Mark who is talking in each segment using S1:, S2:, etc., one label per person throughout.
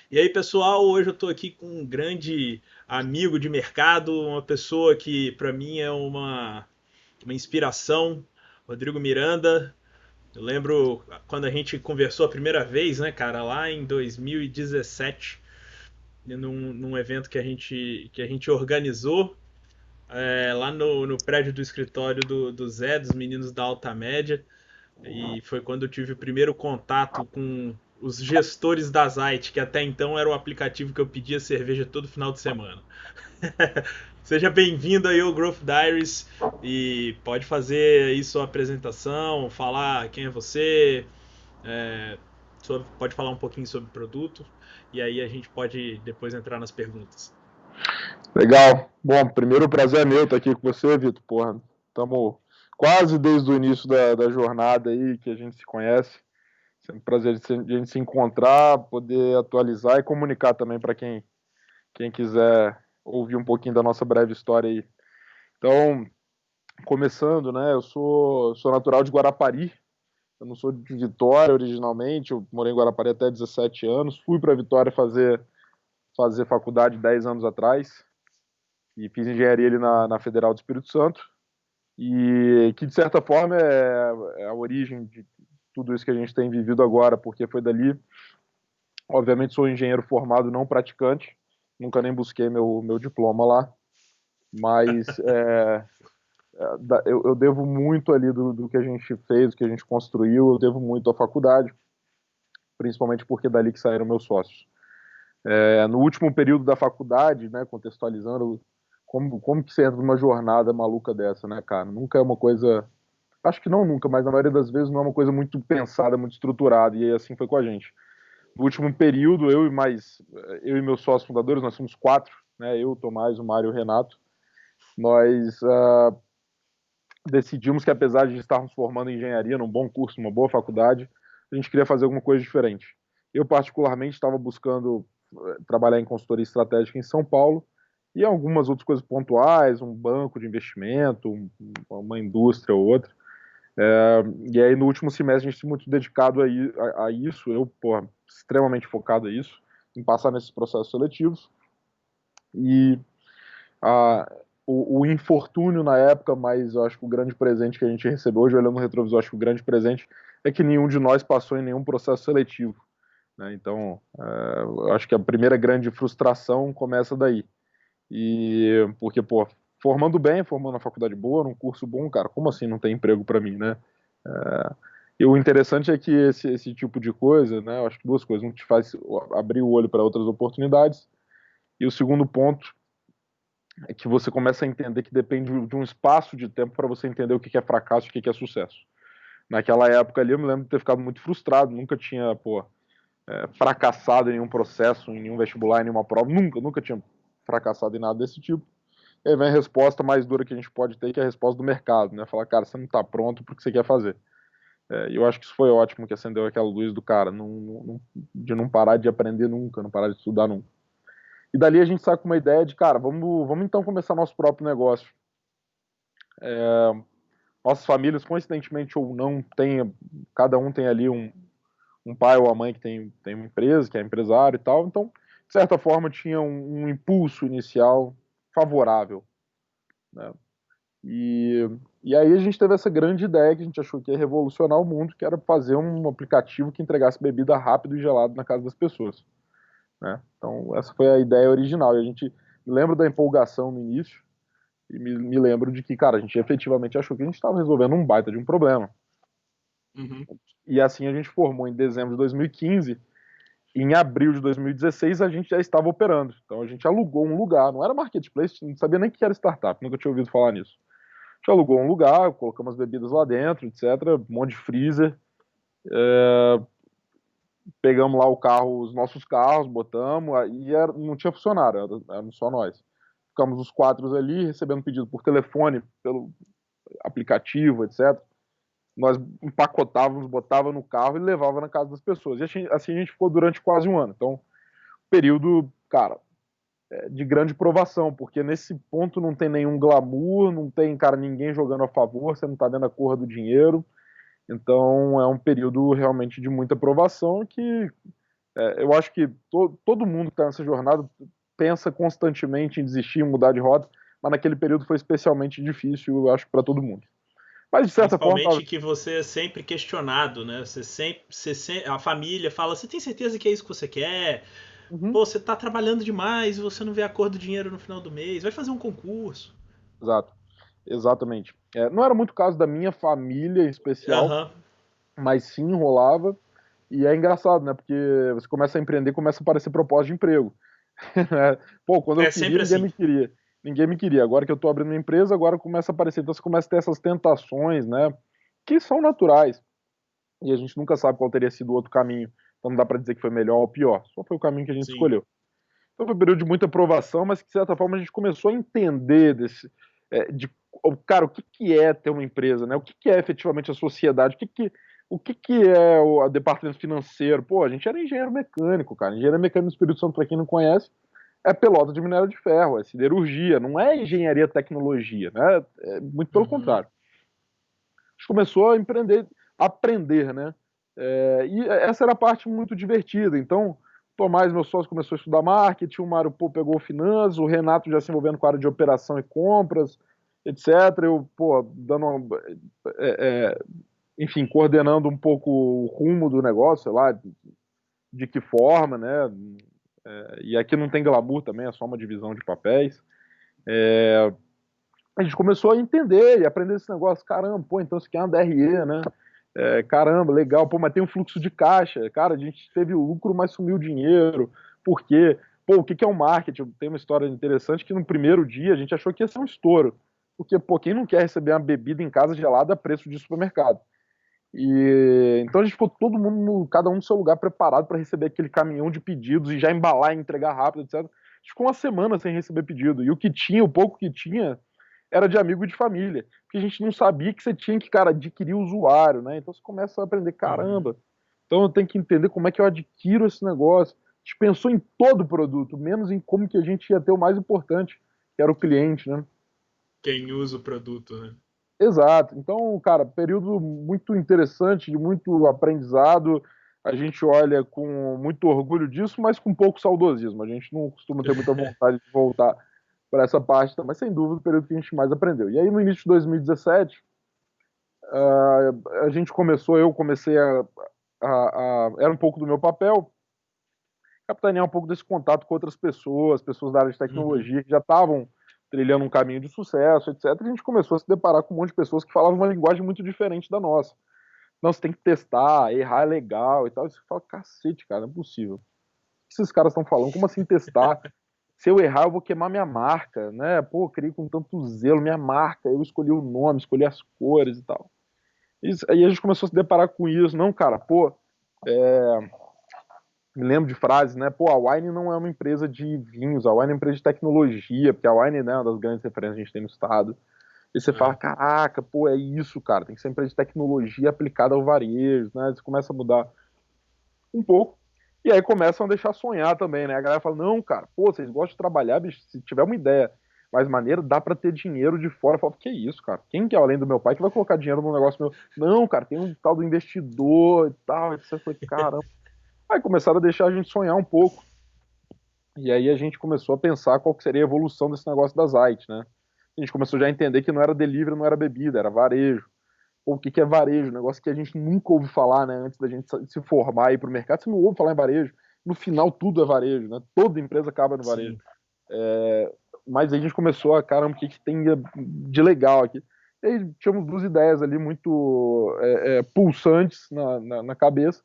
S1: E aí, pessoal, hoje eu estou aqui com um grande amigo de mercado, uma pessoa que para mim é uma inspiração, Rodrigo Miranda. Eu lembro quando a gente conversou a primeira vez, né, cara, lá em 2017, num evento que a gente organizou lá no prédio do escritório do Zé, dos meninos da Alta Média. E foi quando eu tive o primeiro contato com os gestores da Zite, que até então era o aplicativo que eu pedia cerveja todo final de semana. Seja bem-vindo aí ao Growth Diaries e pode fazer aí sua apresentação, falar quem é você, é, pode falar um pouquinho sobre o produto e aí a gente pode depois entrar nas perguntas.
S2: Legal. Bom, primeiro o prazer é meu estar aqui com você, Vitor. Porra, estamos quase desde o início da jornada aí que a gente se conhece. Sempre um prazer de a gente se encontrar, poder atualizar e comunicar também para quem quiser ouvir um pouquinho da nossa breve história aí. Então, começando, né? Eu sou natural de Guarapari. Eu não sou de Vitória originalmente. Eu morei em Guarapari até 17 anos. Fui para Vitória fazer faculdade 10 anos atrás e fiz engenharia ali na Federal do Espírito Santo, e que de certa forma é a origem de tudo isso que a gente tem vivido agora, porque foi dali. Obviamente sou engenheiro formado, não praticante, nunca nem busquei meu diploma lá, mas eu devo muito ali do que a gente fez, do que a gente construiu, eu devo muito à faculdade, principalmente porque é dali que saíram meus sócios. No último período da faculdade, né, contextualizando, como que você entra numa jornada maluca dessa, né, cara? Nunca é uma coisa. Acho que não nunca, mas na maioria das vezes não é uma coisa muito pensada, muito estruturada, e assim foi com a gente. No último período, eu e meus sócios fundadores, nós somos quatro, né? Eu, o Tomás, o Mário e o Renato. Nós decidimos que, apesar de estarmos formando em engenharia, num bom curso, numa boa faculdade, a gente queria fazer alguma coisa diferente. Eu, particularmente, estava buscando trabalhar em consultoria estratégica em São Paulo e algumas outras coisas pontuais, um banco de investimento, uma indústria ou outra. E aí, no último semestre, a gente se muito dedicado a isso, eu, porra, extremamente focado a isso, em passar nesses processos seletivos. E a, o infortúnio na época, mas eu acho que o grande presente que a gente recebeu hoje, olhando no retrovisor, acho que o grande presente é que nenhum de nós passou em nenhum processo seletivo, né? Então, eu acho que a primeira grande frustração começa daí. E porque, pô, formando bem, formando na faculdade boa, num curso bom, cara, como assim não tem emprego para mim, né? E o interessante é que esse tipo de coisa, né? Eu acho que duas coisas, um te faz abrir o olho para outras oportunidades, e o segundo ponto é que você começa a entender que depende de um espaço de tempo para você entender o que é fracasso e o que é sucesso. Naquela época ali, eu me lembro de ter ficado muito frustrado, nunca tinha, pô, fracassado em nenhum processo, em nenhum vestibular, em nenhuma prova, nunca tinha fracassado em nada desse tipo. E aí vem a resposta mais dura que a gente pode ter, que é a resposta do mercado, né? Falar, cara, você não está pronto porque você quer fazer. E eu acho que isso foi ótimo, que acendeu aquela luz do cara, de não parar de aprender nunca, não parar de estudar nunca. E dali a gente sai com uma ideia de, cara, vamos então começar nosso próprio negócio. Nossas famílias, coincidentemente ou não, cada um tem ali um pai ou uma mãe que tem uma empresa, que é empresário e tal. Então, de certa forma, tinha um impulso inicial favorável, né? E, e aí a gente teve essa grande ideia que a gente achou que ia revolucionar o mundo, que era fazer um aplicativo que entregasse bebida rápido e gelado na casa das pessoas, né? Então, essa foi a ideia original. E a gente lembra da empolgação no início e me lembro de que, cara, a gente efetivamente achou que a gente estava resolvendo um baita de um problema.
S1: Uhum.
S2: E assim a gente formou em dezembro de 2015. Em abril de 2016 a gente já estava operando. Então a gente alugou um lugar, não era marketplace, não sabia nem que era startup, nunca tinha ouvido falar nisso. A gente alugou um lugar, colocamos as bebidas lá dentro, etc. Um monte de freezer. Pegamos lá o carro, os nossos carros, botamos, não tinha funcionário, éramos só nós. Ficamos os quatro ali, recebendo pedido por telefone, pelo aplicativo, etc. Nós empacotávamos, botava no carro e levava na casa das pessoas. E assim a gente ficou durante quase um ano. Então, período, cara, de grande provação, porque nesse ponto não tem nenhum glamour, não tem, cara, ninguém jogando a favor, você não tá vendo a cor do dinheiro. Então, é um período realmente de muita provação que Eu acho que todo mundo que está nessa jornada pensa constantemente em desistir, em mudar de rota, mas naquele período foi especialmente difícil, eu acho, para todo mundo. Mas, de certa forma,
S1: Principalmente que você é sempre questionado, né? A família fala: você tem certeza que é isso que você quer?
S2: uhum,
S1: Pô, você tá trabalhando demais e você não vê a cor do dinheiro no final do mês. Vai fazer um concurso.
S2: exato, exatamente. Não era muito o caso da minha família em especial,
S1: Aham.
S2: mas sim rolava. E é engraçado, né? Porque você começa a empreender, começa a aparecer proposta de emprego. Pô, quando eu
S1: É
S2: queria,
S1: sempre
S2: ninguém
S1: assim.
S2: me queria. Ninguém me queria. Agora que eu tô abrindo uma empresa, agora começa a aparecer. Então você começa a ter essas tentações, né? Que são naturais. E a gente nunca sabe qual teria sido o outro caminho. Então não dá pra dizer que foi melhor ou pior. Só foi o caminho que a gente
S1: Sim.
S2: escolheu. Então foi um período de muita aprovação, mas que de certa forma a gente começou a entender cara, o que que é ter uma empresa, né? O que que é efetivamente a sociedade? O que que é o departamento financeiro? Pô, a gente era engenheiro mecânico, cara. Engenheiro mecânico no Espírito Santo, para quem não conhece, é pelota de minério de ferro, é siderurgia, não é engenharia tecnologia, né? É muito pelo
S1: Uhum.
S2: contrário. A gente começou a empreender, a aprender, né? E essa era a parte muito divertida. Então, o Tomás, meu sócio, começou a estudar marketing, o Mário pô, pegou finanças, o Renato já se envolvendo com a área de operação e compras, etc. Eu, pô, é, é, enfim, coordenando um pouco o rumo do negócio, sei lá, de que forma, né? E aqui não tem glamour também, é só uma divisão de papéis. A gente começou a entender e aprender esse negócio. Caramba, pô, então isso aqui é uma DRE, né? Caramba, legal, pô, mas tem um fluxo de caixa. Cara, a gente teve o lucro, mas sumiu o dinheiro. Por quê? Pô, o que é o marketing? Tem uma história interessante que no primeiro dia a gente achou que ia ser um estouro. Porque, pô, quem não quer receber uma bebida em casa gelada a preço de supermercado? E então a gente ficou todo mundo, cada um no seu lugar, preparado para receber aquele caminhão de pedidos e já embalar e entregar rápido, etc. A gente ficou uma semana sem receber pedido. E o que tinha, o pouco que tinha, era de amigo e de família. Porque a gente não sabia que você tinha que, cara, adquirir o usuário, né? Então você começa a aprender,
S1: Uhum.
S2: caramba, então eu tenho que entender como é que eu adquiro esse negócio. A gente pensou em todo o produto, menos em como que a gente ia ter o mais importante, que era o cliente, né?
S1: Quem usa o produto, né?
S2: Exato. Então, cara, período muito interessante, de muito aprendizado. A gente olha com muito orgulho disso, mas com pouco saudosismo. A gente não costuma ter muita vontade de voltar para essa parte, mas sem dúvida o período que a gente mais aprendeu. E aí, no início de 2017, a gente começou, eu comecei era um pouco do meu papel, capitanear um pouco desse contato com outras pessoas, pessoas da área de
S1: Uhum.
S2: tecnologia que já estavam trilhando um caminho de sucesso, etc. E a gente começou a se deparar com um monte de pessoas que falavam uma linguagem muito diferente da nossa. Não, você tem que testar, errar é legal e tal. E você fala, cacete, cara, não é possível. O que esses caras estão falando? Como assim testar? Se eu errar, eu vou queimar minha marca, né? Pô, eu criei com tanto zelo minha marca, eu escolhi o nome, escolhi as cores e tal. Aí a gente começou a se deparar com isso. Não, cara, pô, me lembro de frases, né? Pô, a Wine não é uma empresa de vinhos, a Wine é uma empresa de tecnologia, porque a Wine, né, é uma das grandes referências que a gente tem no estado. E você fala,
S1: É.
S2: caraca, pô, é isso, cara, tem que ser uma empresa de tecnologia aplicada ao varejo, né? Você começa a mudar um pouco. E aí começam a deixar sonhar também, né? A galera fala, não, cara, pô, vocês gostam de trabalhar, bicho, se tiver uma ideia mais maneira, dá pra ter dinheiro de fora. Eu falo, que isso, cara? Quem que é além do meu pai que vai colocar dinheiro num negócio meu? Não, cara, tem um tal do investidor e tal. E você foi, caramba. Aí começaram a deixar a gente sonhar um pouco. E aí a gente começou a pensar qual que seria a evolução desse negócio das IT, né? A gente começou já a entender que não era delivery, não era bebida, era varejo. Pô, o que que é varejo? Um negócio que a gente nunca ouve falar, né? Antes da gente se formar e ir para o mercado, você não ouve falar em varejo. No final, tudo é varejo, né? Toda empresa acaba no varejo.
S1: Sim.
S2: Mas aí a gente começou a, caramba, o que que tem de legal aqui? E aí tínhamos duas ideias ali muito pulsantes na cabeça.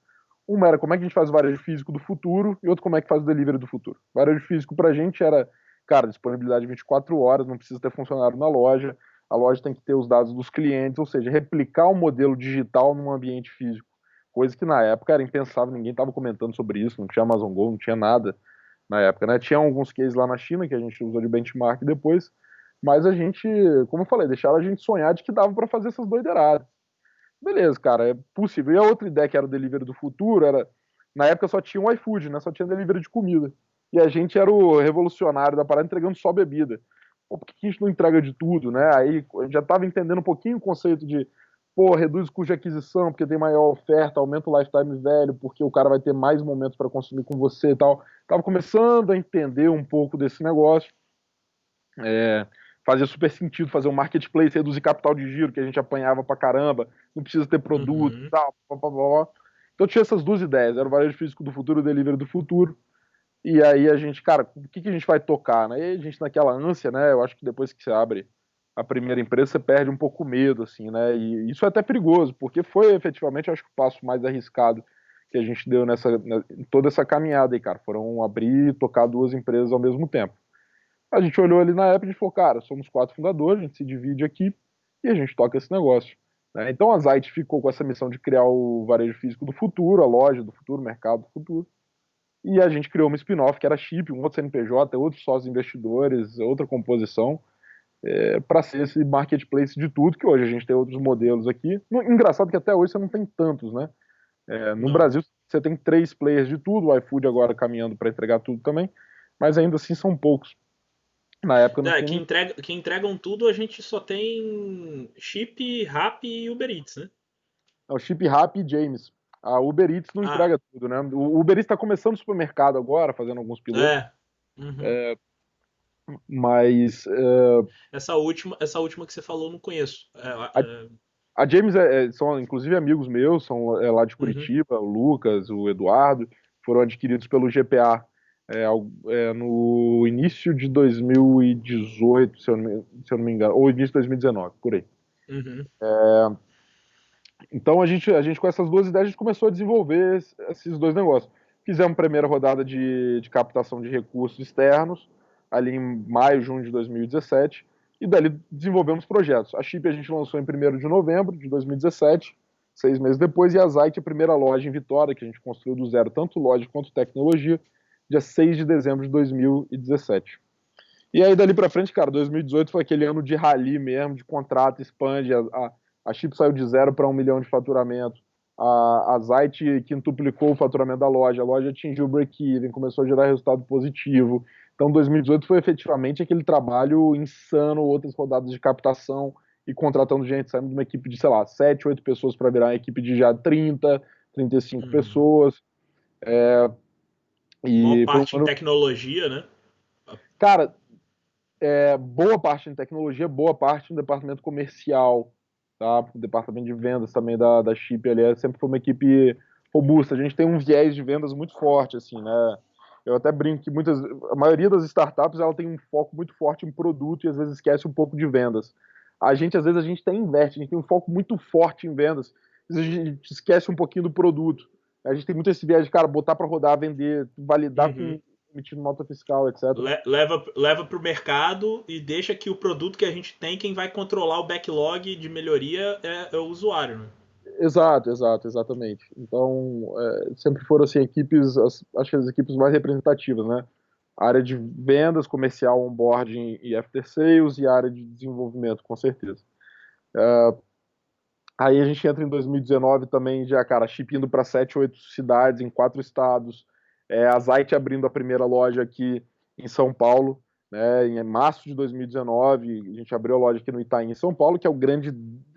S2: Uma era como é que a gente faz o varejo físico do futuro e outra como é que faz o delivery do futuro. O varejo físico pra gente era, cara, disponibilidade 24 horas, não precisa ter funcionário na loja, a loja tem que ter os dados dos clientes, ou seja, replicar um modelo digital num ambiente físico. Coisa que na época era impensável, ninguém estava comentando sobre isso, não tinha Amazon Go, não tinha nada na época, né? Tinha alguns cases lá na China que a gente usou de benchmark depois, mas a gente, como eu falei, deixaram a gente sonhar de que dava para fazer essas doideiradas. Beleza, cara, é possível. E a outra ideia que era o delivery do futuro era, na época só tinha o iFood, né? Só tinha delivery de comida. E a gente era o revolucionário da parada entregando só bebida. Pô, por que a gente não entrega de tudo, né? Aí a gente já estava entendendo um pouquinho o conceito de pô, reduz o custo de aquisição porque tem maior oferta, aumenta o lifetime value porque o cara vai ter mais momentos para consumir com você e tal. Tava começando a entender um pouco desse negócio. Fazia super sentido fazer um marketplace, reduzir capital de giro, que a gente apanhava pra caramba, não precisa ter produto e
S1: Uhum.
S2: tal, blá, blá, blá. Então tinha essas duas ideias, era o varejo físico do futuro e o delivery do futuro. E aí a gente, cara, o que a gente vai tocar, né? E a gente naquela ânsia, né? Eu acho que depois que você abre a primeira empresa, você perde um pouco o medo, assim, né? E isso é até perigoso, porque foi efetivamente, acho que o passo mais arriscado que a gente deu em toda essa caminhada aí, cara. Foram abrir e tocar duas empresas ao mesmo tempo. A gente olhou ali na época e falou, cara, somos 4 fundadores, a gente se divide aqui e a gente toca esse negócio. Né? Então a Zite ficou com essa missão de criar o varejo físico do futuro, a loja do futuro, o mercado do futuro. E a gente criou uma spin-off que era Chip, um outro CNPJ, outros sócios investidores, outra composição, para ser esse marketplace de tudo, que hoje a gente tem outros modelos aqui. Engraçado que até hoje você não tem tantos, né? No
S1: Não.
S2: Brasil você tem 3 players de tudo, o iFood agora caminhando para entregar tudo também, mas ainda assim são poucos. Na época não
S1: É,
S2: tinha ninguém.
S1: que entregam tudo, a gente só tem Chip, Rappi e Uber Eats, né?
S2: É o Chip Rap e James. A Uber Eats não
S1: Ah,
S2: entrega tudo, né? O Uber Eats está começando no supermercado agora, fazendo alguns pilotos,
S1: é. Uhum.
S2: mas
S1: Essa última que você falou, eu não conheço.
S2: a, a James são inclusive amigos meus, são lá de
S1: Uhum.
S2: Curitiba, o Lucas, o Eduardo, foram adquiridos pelo GPA no início de 2018, se eu não me engano, ou início de 2019, por aí.
S1: Uhum.
S2: Então a gente com essas duas ideias, a gente começou a desenvolver esses dois negócios. Fizemos a primeira rodada de captação de recursos externos, ali em maio, junho de 2017, e dali desenvolvemos projetos. A Chip a gente lançou em 1º de novembro de 2017, 6 meses depois, e a Zite, a primeira loja em Vitória, que a gente construiu do zero, tanto loja quanto tecnologia, dia 6 de dezembro de 2017. E aí, dali pra frente, cara, 2018 foi aquele ano de rally mesmo, de contrato, expande. A Chip saiu de 0 para 1 milhão de faturamento. A Zite quintuplicou o faturamento da loja. A loja atingiu o break-even, começou a gerar resultado positivo. Então, 2018 foi efetivamente aquele trabalho insano, outras rodadas de captação e contratando gente. Saímos de uma equipe de, sei lá, 7, 8 pessoas para virar uma equipe de já 30, 35
S1: Uhum.
S2: pessoas.
S1: Maior
S2: E foi um
S1: parte em
S2: ano.
S1: tecnologia, né?
S2: Cara, boa parte em tecnologia, boa parte no departamento comercial, tá? O departamento de vendas também da Chip ali sempre foi uma equipe robusta. A gente tem um viés de vendas muito forte, assim, né? Eu até brinco que a maioria das startups ela tem um foco muito forte em produto e às vezes esquece um pouco de vendas. Às vezes a gente até inverte, a gente tem um foco muito forte em vendas, às vezes a gente esquece um pouquinho do produto. A gente tem muito esse viés de, cara, botar para rodar, vender, validar
S1: Uhum.
S2: com emitindo nota fiscal, etc.
S1: Leva para o mercado e deixa que o produto que a gente tem, quem vai controlar o backlog de melhoria é o usuário, né?
S2: Exato, exato, exatamente. Então, sempre foram assim equipes, acho que as equipes mais representativas, né? A área de vendas, comercial, onboarding e after sales e a área de desenvolvimento, com certeza. Aí a gente entra em 2019 também, já, cara, Chip indo para 7, 8 cidades em 4 estados. A Zite abrindo a primeira loja aqui em São Paulo, né? Em março de 2019, a gente abriu a loja aqui no Itaim, em São Paulo, que é o grande,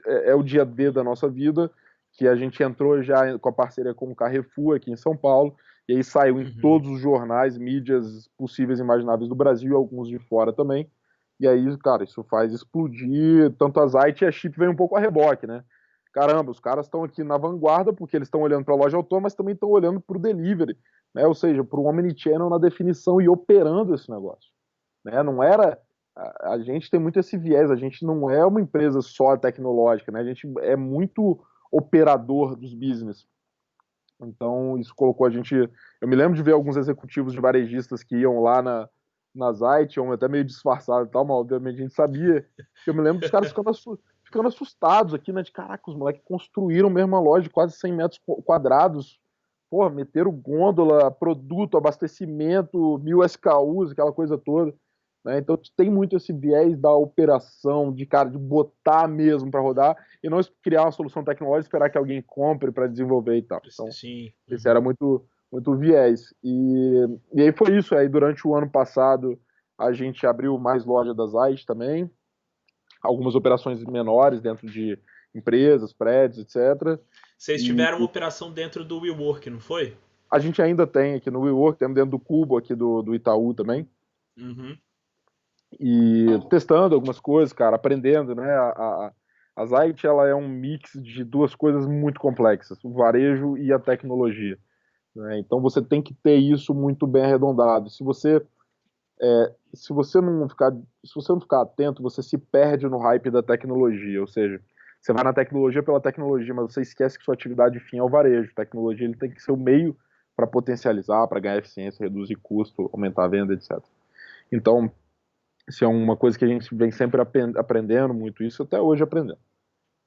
S2: é o dia D da nossa vida, que a gente entrou já com a parceria com o Carrefour aqui em São Paulo, e aí saiu em
S1: Uhum.
S2: todos os jornais, mídias possíveis e imagináveis do Brasil e alguns de fora também. E aí, cara, isso faz explodir tanto a Zite e a Chip vem um pouco a reboque, né? Caramba, os caras estão aqui na vanguarda porque eles estão olhando para a loja autônoma, mas também estão olhando para o delivery, né? Ou seja, para o omnichannel na definição e operando esse negócio, né? Não era a gente tem muito esse viés, a gente não é uma empresa só tecnológica, né? A gente é muito operador dos business. Então, isso colocou a gente. Eu me lembro de ver alguns executivos de varejistas que iam lá na Zite, iam até meio disfarçado e tal, mas obviamente a gente sabia. Eu me lembro dos caras ficando assustados aqui, né? De caraca, os moleques construíram mesmo uma loja de quase 100 metros quadrados. Pô, meteram gôndola, produto, abastecimento, 1.000 SKUs, aquela coisa toda. Né? Então tem muito esse viés da operação, de cara, de botar mesmo para rodar e não criar uma solução tecnológica e esperar que alguém compre para desenvolver e tal. Então,
S1: Sim.
S2: esse
S1: Uhum.
S2: era muito, muito viés. E aí foi isso. Aí durante o ano passado a gente abriu mais loja das AIS também, algumas operações menores dentro de empresas, prédios, etc.
S1: Vocês
S2: E
S1: tiveram uma operação dentro do WeWork, não foi?
S2: a gente ainda tem aqui no WeWork, temos dentro do Cubo aqui do Itaú também,
S1: Uhum.
S2: e testando algumas coisas, cara, aprendendo, né? A Zite, ela é um mix de duas coisas muito complexas, o varejo e a tecnologia, né? Então você tem que ter isso muito bem arredondado. Se você não ficar, se você não ficar atento, você se perde no hype da tecnologia, ou seja, você vai na tecnologia pela tecnologia, mas você esquece que sua atividade fim é o varejo. A tecnologia ele tem que ser o meio para potencializar, para ganhar eficiência, reduzir custo, aumentar a venda, etc. Então, isso é uma coisa que a gente vem sempre aprendendo muito isso, até hoje aprendendo.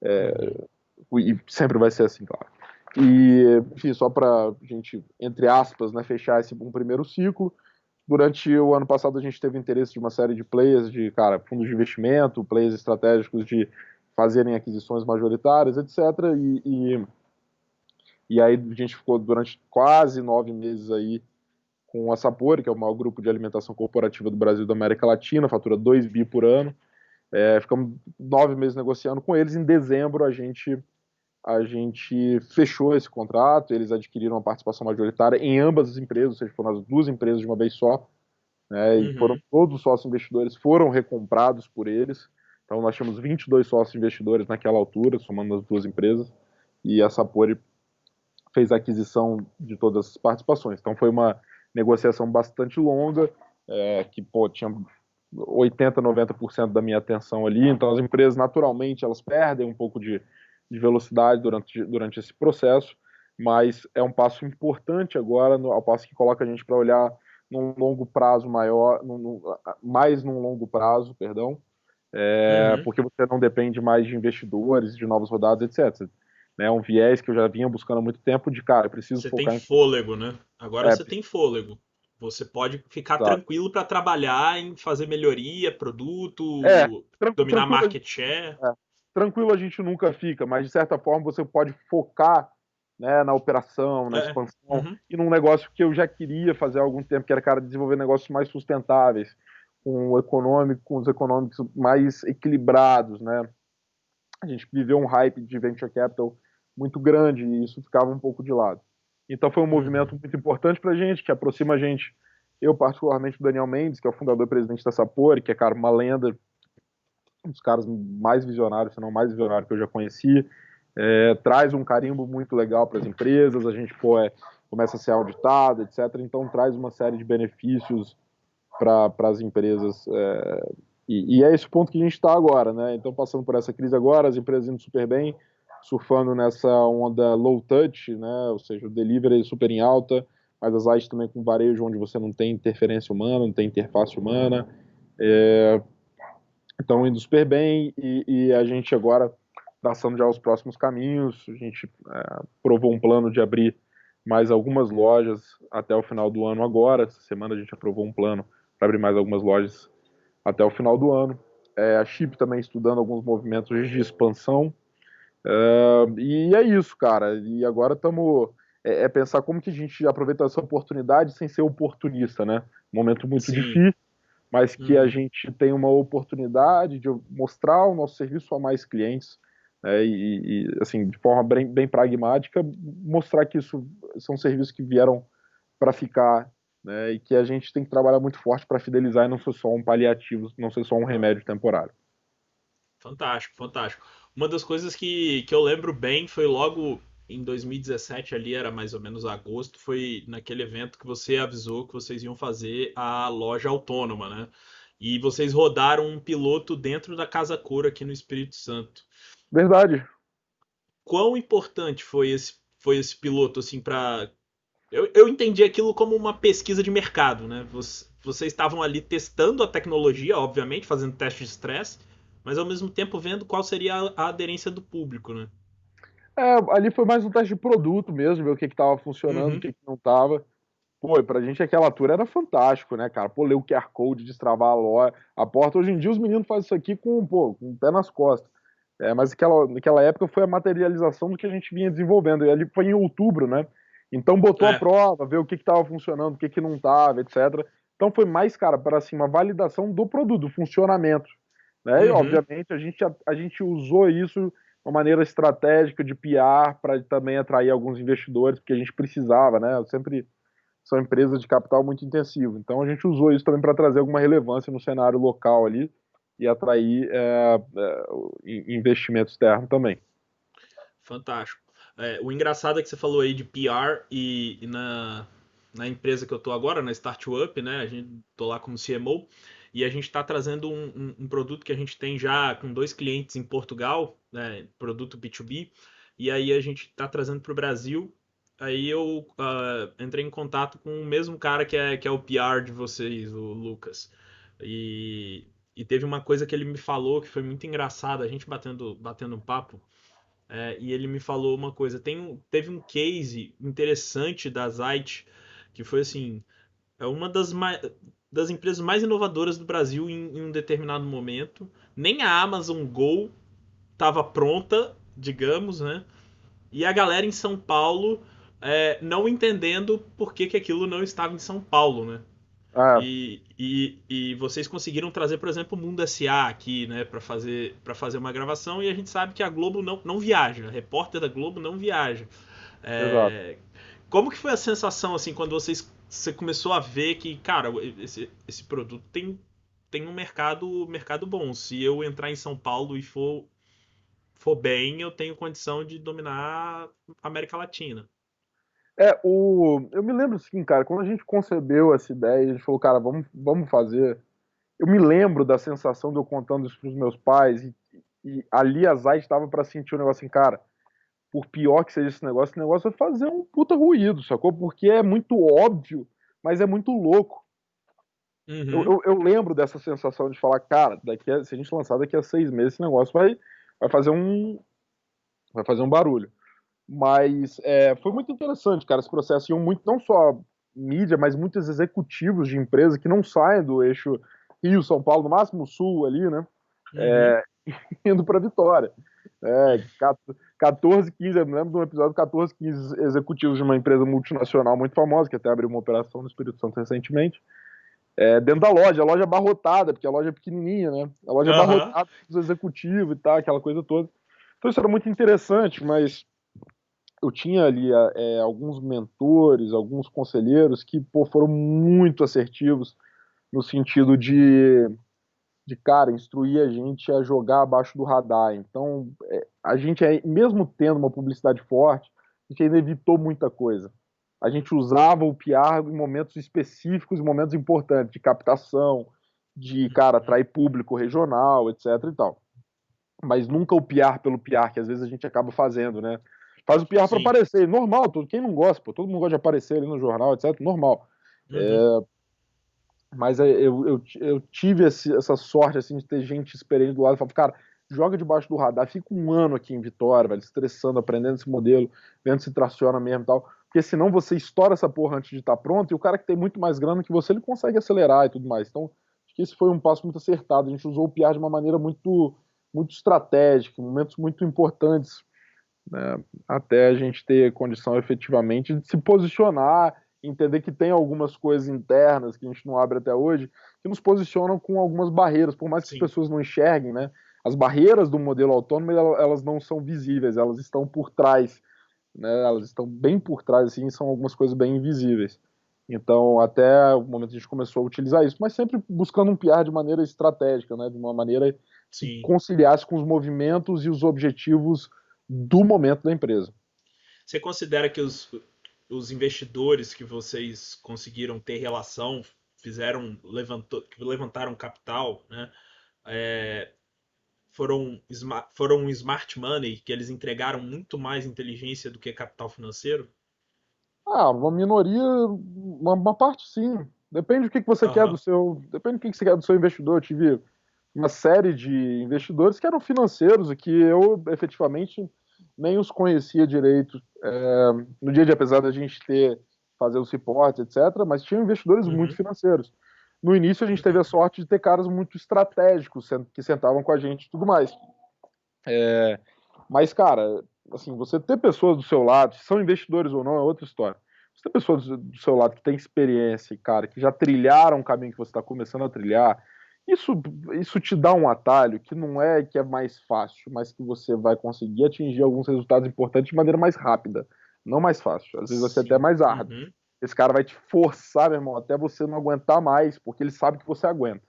S1: Uhum.
S2: E sempre vai ser assim, claro. E, enfim, só para a gente, entre aspas, né, fechar um primeiro ciclo, durante o ano passado a gente teve interesse de uma série de players, de, cara, fundos de investimento, players estratégicos de fazerem aquisições majoritárias, etc. E aí a gente ficou durante quase 9 meses aí com a Sapori, que é o maior grupo de alimentação corporativa do Brasil e da América Latina, fatura 2 bi por ano. Ficamos 9 meses negociando com eles. Em dezembro a gente fechou esse contrato, eles adquiriram uma participação majoritária em ambas as empresas, ou seja, foram as duas empresas de uma vez só, né, e
S1: Uhum.
S2: todos os sócios investidores foram recomprados por eles. Então nós tínhamos 22 sócios investidores naquela altura, somando as duas empresas, e a Sapori fez a aquisição de todas as participações. Então foi uma negociação bastante longa, que pô, tinha 80, 90% da minha atenção ali. Então as empresas naturalmente elas perdem um pouco de velocidade durante esse processo, mas é um passo importante agora, ao passo que coloca a gente para olhar num longo prazo maior, mais num longo prazo, perdão,
S1: Uhum.
S2: porque você não depende mais de investidores, de novas rodadas, etc. É um viés que eu já vinha buscando há muito tempo de, cara, eu preciso
S1: Você tem
S2: focar em...
S1: fôlego, né? Agora
S2: É,
S1: você tem fôlego. Você pode ficar
S2: exato.
S1: tranquilo para trabalhar em fazer melhoria,
S2: É,
S1: produto, dominar
S2: tranquilo,
S1: market share.
S2: tranquilo a gente nunca fica, mas de certa forma você pode focar, né, na operação, na
S1: É.
S2: expansão
S1: Uhum.
S2: e num negócio que eu já queria fazer há algum tempo, que era, cara, desenvolver negócios mais sustentáveis, com os econômicos mais equilibrados, né? A gente viveu um hype de venture capital muito grande e isso ficava um pouco de lado. Então foi um movimento
S1: Uhum.
S2: muito importante para a gente, que aproxima a gente, eu particularmente, do Daniel Mendes, que é o fundador e presidente da Sapori, que é, cara, uma lenda, um dos caras mais visionários, se não mais visionário que eu já conheci. Traz um carimbo muito legal para as empresas, a gente começa a ser auditado, etc. Então traz uma série de benefícios para as empresas. E é esse o ponto que a gente está agora, né? Então, passando por essa crise agora, as empresas indo super bem, surfando nessa onda low touch, né? Ou seja, o delivery super em alta, mas as áreas também com varejo onde você não tem interferência humana, não tem interface humana. Então, indo super bem e a gente agora traçando já os próximos caminhos. A gente aprovou um plano de abrir mais algumas lojas até o final do ano agora. Essa semana a gente aprovou um plano para abrir mais algumas lojas até o final do ano. A Chip também estudando alguns movimentos de expansão. E é isso, cara. E agora estamos pensar como que a gente aproveita essa oportunidade sem ser oportunista, né? Um momento muito
S1: Sim.
S2: difícil, mas que a
S1: Uhum.
S2: gente tem uma oportunidade de mostrar o nosso serviço a mais clientes, né? Assim, de forma bem pragmática, mostrar que isso são serviços que vieram para ficar, né? E que a gente tem que trabalhar muito forte para fidelizar e não ser só um paliativo, não ser só um remédio temporário.
S1: Fantástico, fantástico. Uma das coisas que eu lembro bem foi logo em 2017, ali era mais ou menos agosto, foi naquele evento que você avisou que vocês iam fazer a loja autônoma, né? E vocês rodaram um piloto dentro da Casa Cor aqui no Espírito Santo.
S2: Verdade.
S1: Quão importante foi esse piloto assim para eu entendi aquilo como uma pesquisa de mercado, né? Vocês estavam ali testando a tecnologia, obviamente, fazendo teste de estresse, mas ao mesmo tempo vendo qual seria a aderência do público, né?
S2: Ali foi mais um teste de produto mesmo, ver o que estava funcionando, o
S1: Uhum.
S2: que não estava. Pô, e pra gente aquela tour era fantástico, né, cara? Pô, ler o QR Code, destravar a porta. Hoje em dia os meninos fazem isso aqui com o pé nas costas. Mas naquela época foi a materialização do que a gente vinha desenvolvendo. E ali foi em outubro, né? Então botou a
S1: É.
S2: prova, ver o que estava funcionando, o que não estava, etc. Então foi mais, cara, para assim, uma validação do produto, do funcionamento. Né? E,
S1: Uhum.
S2: obviamente, a gente usou isso, uma maneira estratégica de PR para também atrair alguns investidores, porque a gente precisava, né? Sempre são empresas de capital muito intensivo. Então a gente usou isso também para trazer alguma relevância no cenário local ali e atrair investimento externo também.
S1: Fantástico. O engraçado é que você falou aí de PR e na empresa que eu tô agora, na Startup, né? A gente tô lá como CMO e a gente está trazendo um produto que a gente tem já com 2 clientes em Portugal, né? Produto B2B, e aí a gente está trazendo para o Brasil. Aí eu entrei em contato com o mesmo cara que é o PR de vocês, o Lucas. E teve uma coisa que ele me falou que foi muito engraçada, a gente batendo um papo. E ele me falou uma coisa. Teve um case interessante da Zite, que foi assim: é uma das empresas mais inovadoras do Brasil em um determinado momento. Nem a Amazon Go estava pronta, digamos, né? E a galera em São Paulo não entendendo por que aquilo não estava em São Paulo, né?
S2: Ah,
S1: E vocês conseguiram trazer, por exemplo, o Mundo SA aqui, né, para fazer uma gravação, e a gente sabe que a Globo não viaja, a repórter da Globo não viaja.
S2: exato.
S1: É, como que foi a sensação, assim, quando você começou a ver que, cara, esse produto tem um mercado bom. Se eu entrar em São Paulo e for bem, eu tenho condição de dominar a América Latina.
S2: Eu me lembro assim, cara, quando a gente concebeu essa ideia, a gente falou, cara, vamos fazer. Eu me lembro da sensação de eu contando isso pros meus pais e ali a Zay estava para sentir um negócio assim, cara, por pior que seja esse negócio vai fazer um puta ruído, sacou? Porque é muito óbvio, mas é muito louco.
S1: Uhum.
S2: Eu lembro dessa sensação de falar, cara, se a gente lançar daqui a 6 meses, esse negócio vai fazer vai fazer um barulho. Mas foi muito interessante, cara, esse processo. Iam muito, não só mídia, mas muitos executivos de empresa que não saem do eixo Rio, São Paulo, no máximo Sul ali, né?
S1: Uhum.
S2: Indo para Vitória. 14, 15, eu me lembro de um episódio 14, 15 executivos de uma empresa multinacional muito famosa, que até abriu uma operação no Espírito Santo recentemente, dentro da loja, a loja abarrotada, porque a loja é pequenininha, né? A loja
S1: Aham.
S2: abarrotada dos executivos e tal, aquela coisa toda. Então isso era muito interessante, mas eu tinha ali alguns mentores, alguns conselheiros que pô, foram muito assertivos no sentido cara, instruir a gente a jogar abaixo do radar. Então, a gente, mesmo tendo uma publicidade forte, a gente ainda evitou muita coisa. A gente usava o PR em momentos específicos, em momentos importantes, de captação, de, cara,
S1: Uhum.
S2: atrair público regional, etc e tal. Mas nunca o PR pelo PR, que às vezes a gente acaba fazendo, né? Faz o PR para
S1: Sim.
S2: aparecer, normal, quem não gosta, pô, todo mundo gosta de aparecer ali no jornal, etc, normal.
S1: Uhum.
S2: Mas eu tive essa sorte assim de ter gente experiente do lado e falar, cara, joga debaixo do radar, fica um ano aqui em Vitória, velho, estressando, aprendendo esse modelo, vendo se traciona mesmo e tal. Porque senão você estoura essa porra antes de estar pronto, e o cara que tem muito mais grana que você, ele consegue acelerar e tudo mais. Então, acho que esse foi um passo muito acertado. A gente usou o PR de uma maneira muito estratégica, em momentos muito importantes, né, até a gente ter condição efetivamente de se posicionar, entender que tem algumas coisas internas que a gente não abre até hoje, que nos posicionam com algumas barreiras, por mais que as
S1: Sim.
S2: pessoas não enxerguem, né? As barreiras do modelo autônomo, elas não são visíveis, elas estão por trás, né? Elas estão bem por trás, assim, são algumas coisas bem invisíveis. Então, até o momento a gente começou a utilizar isso, mas sempre buscando um PR de maneira estratégica, né? De uma maneira que
S1: Sim.
S2: conciliasse com os movimentos e os objetivos do momento da empresa.
S1: Você considera que os investidores que vocês conseguiram ter relação, que levantaram capital, né? é, foram um smart money, que eles entregaram muito mais inteligência do que capital financeiro?
S2: Uma minoria, uma parte sim. Depende do que você quer
S1: Aham.
S2: depende do que você quer do seu investidor. Eu tive uma série de investidores que eram financeiros e que eu efetivamente nem os conhecia direito. No dia de apesar da gente fazer os reportes, etc., mas tinham investidores muito
S1: Uhum.
S2: financeiros. No início a gente teve
S1: Uhum.
S2: a sorte de ter caras muito estratégicos que sentavam com a gente e tudo mais. Mas, cara, assim, você ter pessoas do seu lado, se são investidores ou não, é outra história. Você ter pessoas do seu lado que têm experiência, cara, que já trilharam o caminho que você está começando a trilhar, Isso, isso te dá um atalho que não é que é mais fácil, mas que você vai conseguir atingir alguns resultados importantes de maneira mais rápida, não mais fácil. Às vezes vai ser até
S1: Sim.
S2: mais árduo.
S1: Uhum.
S2: Esse cara vai te forçar, meu irmão, até você não aguentar mais, porque ele sabe que você aguenta,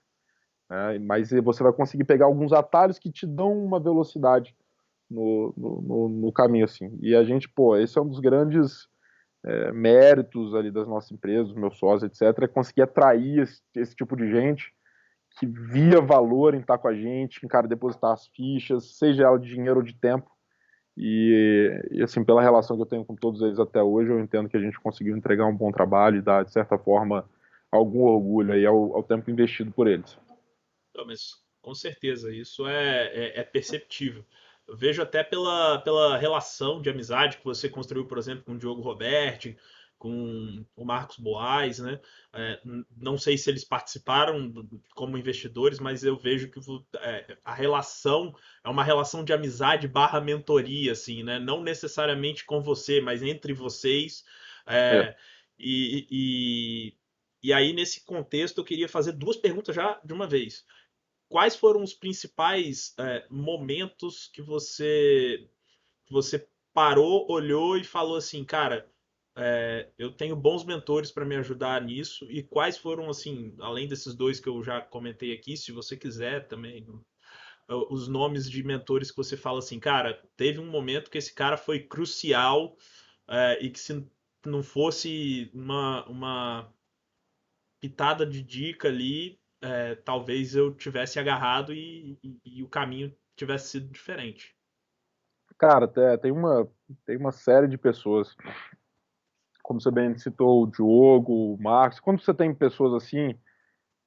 S2: né? Mas você vai conseguir pegar alguns atalhos que te dão uma velocidade no caminho, assim. E a gente, pô, esse é um dos grandes méritos ali das nossas empresas, meus sócios, etc., é conseguir atrair esse tipo de gente que via valor em estar com a gente, em, cara, depositar as fichas, seja ela de dinheiro ou de tempo. E assim, pela relação que eu tenho com todos eles até hoje, eu entendo que a gente conseguiu entregar um bom trabalho e dar, de certa forma, algum orgulho aí ao tempo investido por eles.
S1: Não, mas com certeza, isso é perceptível. Eu vejo até pela relação de amizade que você construiu, por exemplo, com o Diogo Roberti, com o Marcos Boaz, né? Não sei se eles participaram como investidores, mas eu vejo que a relação é uma relação de amizade barra mentoria, assim, né? Não necessariamente com você, mas entre vocês.
S2: É.
S1: É, e, e, e aí, nesse contexto, eu queria fazer duas perguntas já de uma vez. Quais foram os principais momentos que você parou, olhou e falou assim, cara, eu tenho bons mentores para me ajudar nisso? E quais foram, assim, além desses dois que eu já comentei aqui, se você quiser também, os nomes de mentores que você fala assim, cara, teve um momento que esse cara foi crucial e que se não fosse uma pitada de dica ali, talvez eu tivesse agarrado e o caminho tivesse sido diferente.
S2: Cara, tem uma série de pessoas, como você bem citou, o Diogo, o Marcos. Quando você tem pessoas assim,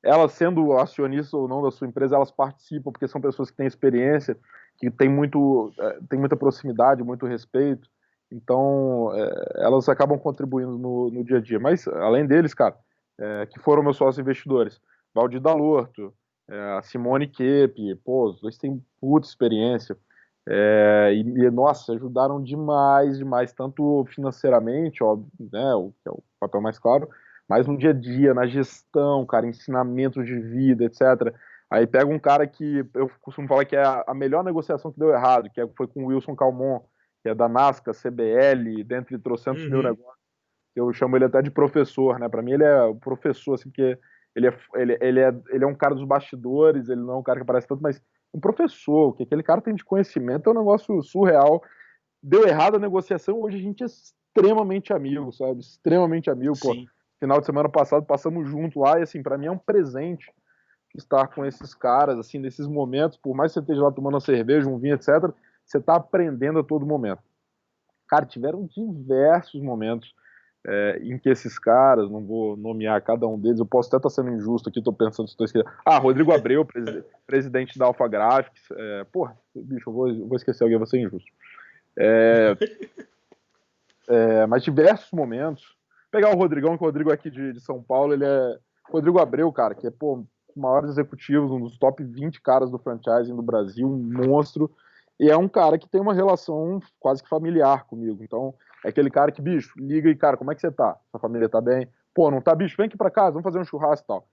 S2: elas sendo acionistas ou não da sua empresa, elas participam porque são pessoas que têm experiência, que têm tem muita proximidade, muito respeito. Então, elas acabam contribuindo no dia a dia. Mas, além deles, cara, que foram meus sócios investidores, Valdir Dalorto, a Simone Kepp, pô, os dois têm puta experiência. Nossa, ajudaram demais, demais, tanto financeiramente, óbvio, né, que é o papel mais claro, mas no dia a dia, na gestão, cara, ensinamentos de vida, etc. Aí pega um cara que eu costumo falar que é a melhor negociação que deu errado, foi com o Wilson Calmon, que é da Nasca, CBL, dentre trocentos mil
S1: Uhum,
S2: negócios. Eu chamo ele até de professor, né? Para mim ele é o professor, assim, porque ele é um cara dos bastidores, ele não é um cara que aparece tanto, mas um professor, o que aquele cara tem de conhecimento é um negócio surreal. Deu errado a negociação, hoje a gente é extremamente amigo, sabe? Extremamente amigo, pô.
S1: sim.
S2: Final de semana passado passamos junto lá e assim, para mim é um presente estar com esses caras, assim, nesses momentos, por mais que você esteja lá tomando uma cerveja, um vinho, etc., você tá aprendendo a todo momento. Cara, tiveram diversos momentos em que esses caras, não vou nomear cada um deles, eu posso até estar sendo injusto aqui, estou pensando se estou esquecendo. Ah, Rodrigo Abreu, presidente da Alpha Graphics. Porra, bicho, eu vou esquecer alguém, vou ser injusto. Mas diversos momentos. Pegar o Rodrigão, que o Rodrigo aqui de São Paulo, ele é. Rodrigo Abreu, cara, que é, pô, um dos maiores executivos, um dos top 20 caras do franchising do Brasil, um monstro. E é um cara que tem uma relação quase que familiar comigo. Então, é aquele cara que, bicho, liga e, cara, como é que você tá? Sua família tá bem? Pô, não tá, bicho? Vem aqui pra casa, vamos fazer um churrasco e tal.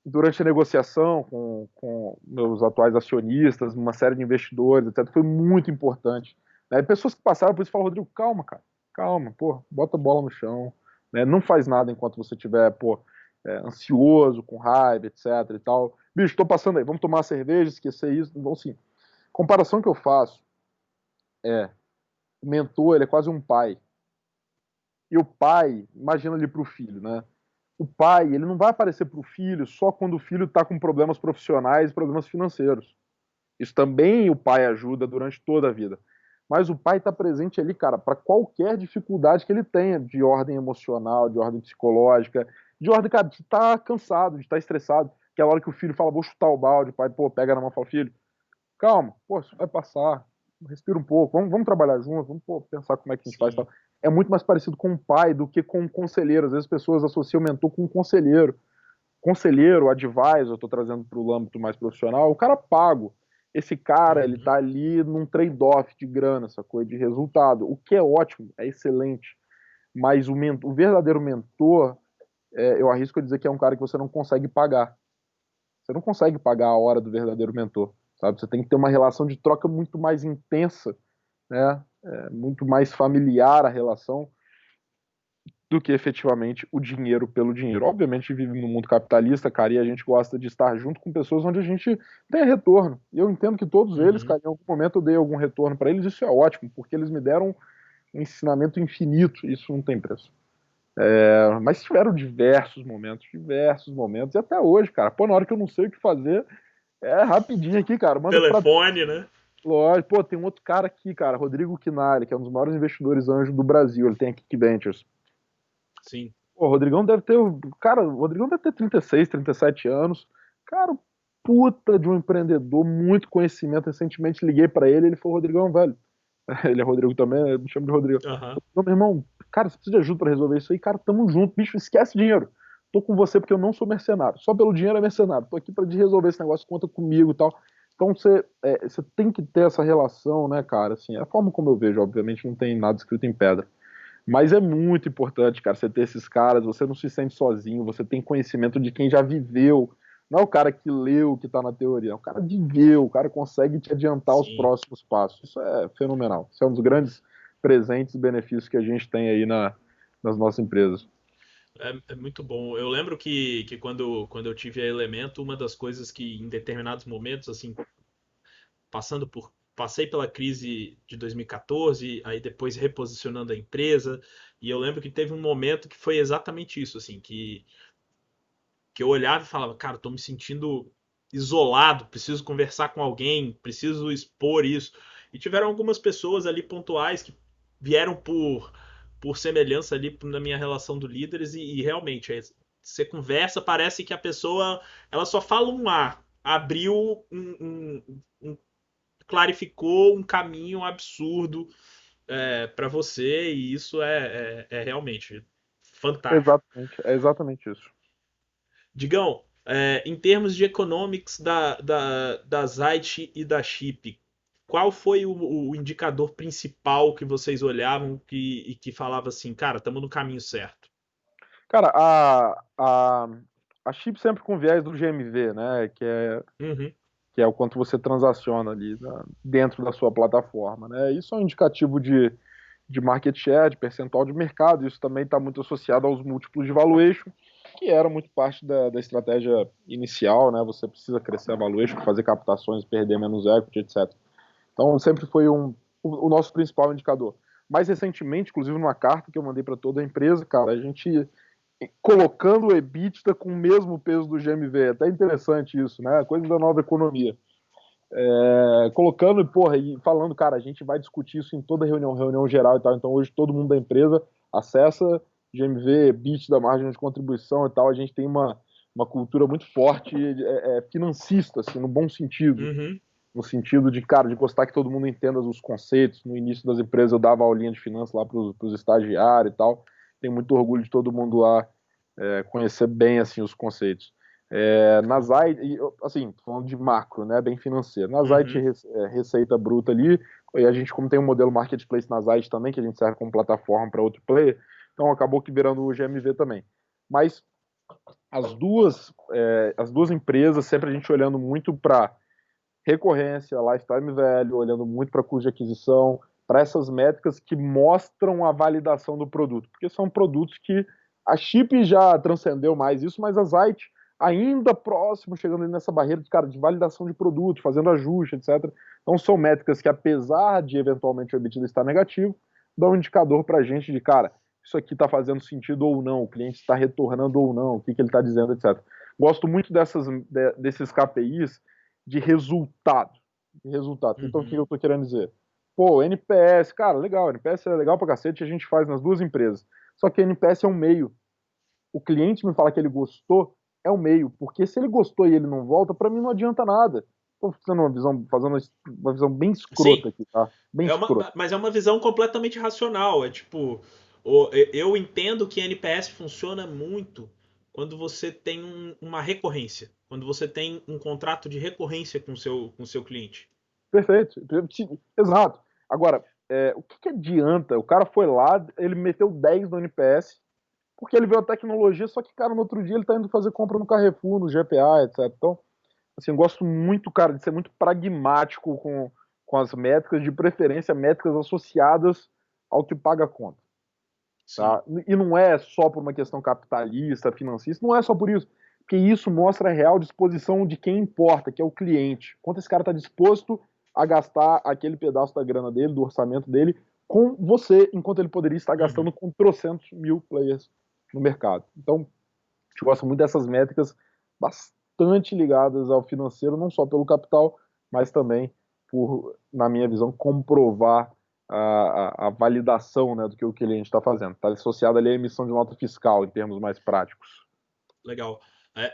S2: Durante a negociação com meus atuais acionistas, uma série de investidores, etc., foi muito importante. Né? Pessoas que passaram por isso falaram, Rodrigo, calma, cara, calma, pô, bota a bola no chão, né? Não faz nada enquanto você estiver, pô, ansioso, com raiva, etc. e tal. Bicho, tô passando aí, vamos tomar uma cerveja, esquecer isso. Então, assim, comparação que eu faço o mentor, ele é quase um pai. E o pai, imagina ali pro filho, né? O pai, ele não vai aparecer para o filho só quando o filho está com problemas profissionais, problemas financeiros. Isso também o pai ajuda durante toda a vida. Mas o pai está presente ali, cara, para qualquer dificuldade que ele tenha, de ordem emocional, de ordem psicológica, de ordem, cara, de estar cansado, de estar estressado. Que é a hora que o filho fala, vou chutar o balde, o pai, pô, pega na mão e fala, filho, calma, pô, isso vai passar, respira um pouco, vamos trabalhar junto, vamos pô, pensar como é que a gente faz e
S1: Sim.
S2: tal. É muito mais parecido com um pai do que com um conselheiro. Às vezes as pessoas associam o mentor com um conselheiro. Conselheiro, advisor, eu tô trazendo para o âmbito mais profissional, o cara pago. Esse cara, ele
S1: Uhum.
S2: tá ali num trade-off de grana, essa coisa de resultado, o que é ótimo, é excelente. Mas o verdadeiro mentor, eu arrisco a dizer que é um cara que você não consegue pagar. Você não consegue pagar a hora do verdadeiro mentor, sabe? Você tem que ter uma relação de troca muito mais intensa, né? Muito mais familiar a relação do que efetivamente o dinheiro pelo dinheiro. Obviamente vive no mundo capitalista, cara, e a gente gosta de estar junto com pessoas onde a gente tem retorno. E eu entendo que todos eles,
S1: Uhum.
S2: cara, em algum momento eu dei algum retorno para eles, isso é ótimo, porque eles me deram um ensinamento infinito, isso não tem preço. Mas tiveram diversos momentos, e até hoje, cara, pô, na hora que eu não sei o que fazer, rapidinho aqui, cara, manda pra.
S1: Telefone, né?
S2: Lógico, pô, tem um outro cara aqui, cara, Rodrigo Quinari, que é um dos maiores investidores anjos do Brasil, ele tem a Kick Ventures.
S1: Sim.
S2: Pô, o Rodrigão deve ter. Cara, o Rodrigão deve ter 36, 37 anos. Cara, puta de um empreendedor, muito conhecimento. Recentemente liguei pra ele, ele falou: Rodrigão, velho. Ele é Rodrigo também, eu me chamo de Rodrigo.
S1: Aham.
S2: Meu irmão, cara, você precisa de ajuda pra resolver isso aí? Cara, tamo junto, bicho, esquece dinheiro. Tô com você porque eu não sou mercenário. Só pelo dinheiro é mercenário. Tô aqui pra te resolver esse negócio, conta comigo e tal. Então você tem que ter essa relação, né, cara? Assim, é a forma como eu vejo, obviamente, não tem nada escrito em pedra. Mas é muito importante, cara, você ter esses caras, você não se sente sozinho, você tem conhecimento de quem já viveu. Não é o cara que leu, que tá na teoria, é o cara viveu, o cara consegue te adiantar os
S1: Sim.
S2: próximos passos. Isso é fenomenal. Isso é um dos grandes presentes e benefícios que a gente tem aí nas nossas empresas.
S1: É muito bom. Eu lembro que quando eu tive a Elemento, uma das coisas que em determinados momentos, assim, passei pela crise de 2014, aí depois reposicionando a empresa, e eu lembro que teve um momento que foi exatamente isso, assim, que eu olhava e falava, cara, tô me sentindo isolado, preciso conversar com alguém, preciso expor isso. E tiveram algumas pessoas ali pontuais que vieram por semelhança ali na minha relação do líderes e realmente você conversa, parece que a pessoa ela só fala um A, abriu clarificou um caminho absurdo para você e isso é realmente fantástico.
S2: Exatamente, é exatamente isso.
S1: Digão, em termos de economics da Zite e da Chip, qual foi o indicador principal que vocês olhavam e que falava assim, cara, estamos no caminho certo?
S2: Cara, a chip sempre com viés do GMV, né?
S1: Uhum,
S2: Que é o quanto você transaciona ali dentro da sua plataforma, né? Isso é um indicativo de market share, de percentual de mercado. Isso também está muito associado aos múltiplos de valuation, que era muito parte da estratégia inicial, né? Você precisa crescer a valuation, fazer captações, perder menos equity, etc. Então sempre foi o nosso principal indicador. Mais recentemente, inclusive numa carta que eu mandei para toda a empresa, cara, a gente colocando o EBITDA com o mesmo peso do GMV. É até interessante isso, né? Coisa da nova economia. Colocando, porra, e falando, cara, a gente vai discutir isso em toda reunião geral e tal. Então hoje todo mundo da empresa acessa GMV, bit da margem de contribuição e tal. A gente tem uma cultura muito forte, financista, assim, no bom sentido.
S1: uhum,
S2: No sentido de, cara, de gostar que todo mundo entenda os conceitos. No início das empresas eu dava aulinha de finanças lá para os estagiários e tal. Tenho muito orgulho de todo mundo lá conhecer bem assim os conceitos. Na Zite, assim, falando de macro, né, bem financeiro. Na Zite,
S1: uhum,
S2: receita bruta ali, e a gente, como tem um modelo marketplace na Zite também, que a gente serve como plataforma para outro player, então acabou que virando o GMV também. Mas as duas empresas, sempre a gente olhando muito para recorrência, lifetime value, olhando muito para custo de aquisição, para essas métricas que mostram a validação do produto, porque são produtos que a Chip já transcendeu mais isso, mas a Zite ainda próximo, chegando ali nessa barreira de, cara, de validação de produto, fazendo ajuste, etc. Então são métricas que, apesar de eventualmente o EBITDA estar negativo, dão um indicador para a gente de, cara, isso aqui está fazendo sentido ou não, o cliente está retornando ou não, o que ele está dizendo, etc. Gosto muito desses KPIs de resultado. De resultado. Então, o que eu
S1: uhum.
S2: estou querendo dizer? Pô, NPS, cara, legal, NPS é legal pra cacete, a gente faz nas duas empresas. Só que NPS é um meio. O cliente me fala que ele gostou, é um meio. Porque se ele gostou e ele não volta, para mim não adianta nada. Estou fazendo uma visão bem
S1: Sim,
S2: escrota aqui, tá? Bem escrota.
S1: mas é uma visão completamente racional. É tipo, eu entendo que NPS funciona muito quando você tem uma recorrência, quando você tem um contrato de recorrência com o seu cliente.
S2: Perfeito. Exato. Agora, o que adianta? O cara foi lá, ele meteu 10 no NPS, porque ele viu a tecnologia, só que, cara, no outro dia ele tá indo fazer compra no Carrefour, no GPA, etc. Então, assim, eu gosto muito, cara, de ser muito pragmático com as métricas, de preferência métricas associadas ao que paga a conta.
S1: Sim.
S2: Tá? E não é só por uma questão capitalista, financista, não é só por isso. Porque isso mostra a real disposição de quem importa, que é o cliente. Quanto esse cara está disposto a gastar aquele pedaço da grana dele, do orçamento dele, com você, enquanto ele poderia estar
S1: Uhum.
S2: gastando com trocentos mil players no mercado. Então, a gente gosta muito dessas métricas bastante ligadas ao financeiro, não só pelo capital, mas também por, na minha visão, comprovar a validação, né, do que o cliente está fazendo. Está associado ali à emissão de nota fiscal, em termos mais práticos.
S1: Legal.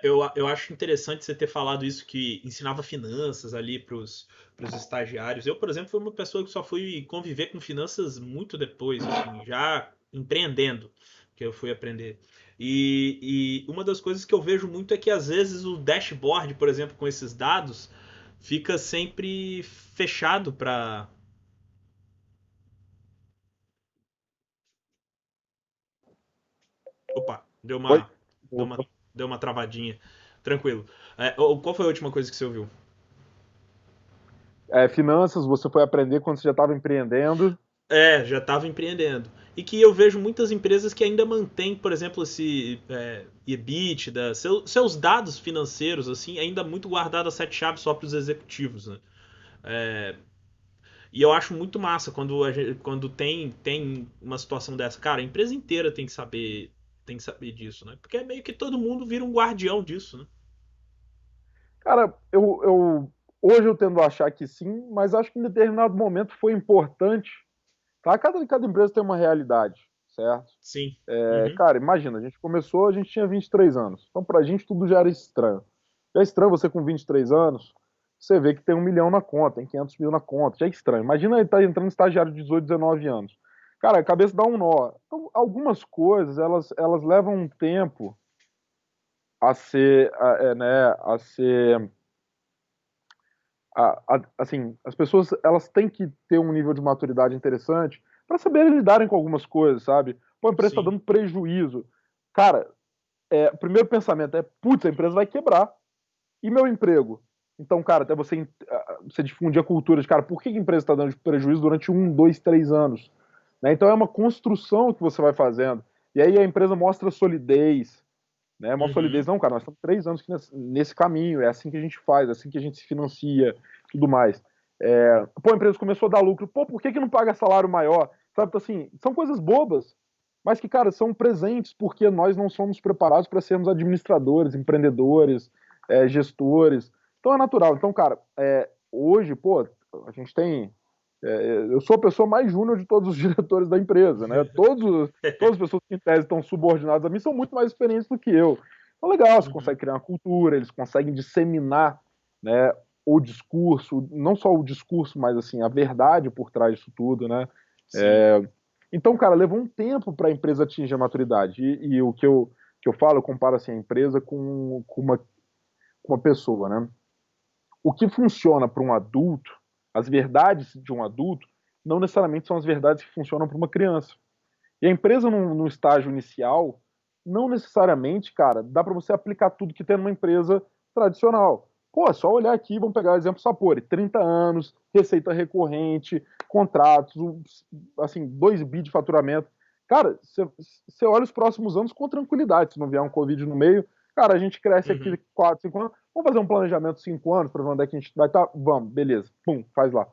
S1: Eu acho interessante você ter falado isso, que ensinava finanças ali para os estagiários. Eu, por exemplo, fui uma pessoa que só fui conviver com finanças muito depois, assim, já empreendendo, que eu fui aprender. E uma das coisas que eu vejo muito é que às vezes o dashboard, por exemplo, com esses dados, fica sempre fechado para. Opa,
S2: Oi?
S1: deu uma, deu uma travadinha. Tranquilo. Qual foi a última coisa que você ouviu?
S2: Finanças, você foi aprender quando você já estava empreendendo.
S1: Já estava empreendendo. E que eu vejo muitas empresas que ainda mantêm, por exemplo, esse EBITDA, seus dados financeiros, assim, ainda muito guardado a sete chaves só para os executivos, né? É, e eu acho muito massa quando tem uma situação dessa. Cara, a empresa inteira tem que saber disso, né? Porque é meio que todo mundo vira um guardião disso, né?
S2: Cara, hoje eu tendo a achar que sim, mas acho que em determinado momento foi importante. Tá? Cada empresa tem uma realidade, certo?
S1: Sim. Uhum.
S2: Cara, imagina, a gente começou, a gente tinha 23 anos. Então, pra gente, tudo já era estranho. Já é estranho você com 23 anos, você vê que tem 1 milhão na conta, tem 500 mil na conta. Já é estranho. Imagina ele tá entrando estagiário de 18, 19 anos. Cara, a cabeça dá um nó. Então, algumas coisas, elas levam um tempo a ser, né, a ser, assim, as pessoas, elas têm que ter um nível de maturidade interessante para saberem lidarem com algumas coisas, sabe? Pô, a empresa está
S1: Sim.
S2: dando prejuízo. Cara, o primeiro pensamento é, putz, a empresa vai quebrar. E meu emprego? Então, cara, até você difundir a cultura de, cara, por que a empresa está dando prejuízo durante 1, 2, 3 anos? Né? Então é uma construção que você vai fazendo. E aí a empresa mostra solidez, né? Mostra solidez,
S1: Uhum.
S2: não, cara, nós estamos 3 anos aqui nesse caminho, é assim que a gente faz, é assim que a gente se financia, tudo mais. Pô, a empresa começou a dar lucro, pô, por que não paga salário maior? Sabe, então, assim, são coisas bobas, mas que, cara, são presentes porque nós não somos preparados para sermos administradores, empreendedores, gestores. Então é natural. Então, cara, hoje, pô, a gente tem. Eu sou a pessoa mais júnior de todos os diretores da empresa, né? Todas as pessoas que em tese estão subordinadas a mim são muito mais experientes do que eu. Então, legal, você
S1: Uhum.
S2: consegue criar uma cultura, eles conseguem disseminar, né, o discurso, não só o discurso, mas assim, a verdade por trás disso tudo, né?
S1: Sim.
S2: Então, cara, levou um tempo para a empresa atingir a maturidade. E o que eu falo, eu comparo assim, a empresa com uma pessoa, né? O que funciona para um adulto, as verdades de um adulto, não necessariamente são as verdades que funcionam para uma criança. E a empresa, no estágio inicial, não necessariamente, cara, dá para você aplicar tudo que tem numa empresa tradicional. Pô, é só olhar aqui, vamos pegar o exemplo Sapori, 30 anos, receita recorrente, contratos, assim, 2 bi de faturamento. Cara, você olha os próximos anos com tranquilidade, se não vier um Covid no meio. Cara, a gente cresce aqui
S1: Uhum.
S2: 4, 5 anos. Vamos fazer um planejamento de 5 anos para ver onde é que a gente vai estar? Vamos, beleza. Pum, faz lá.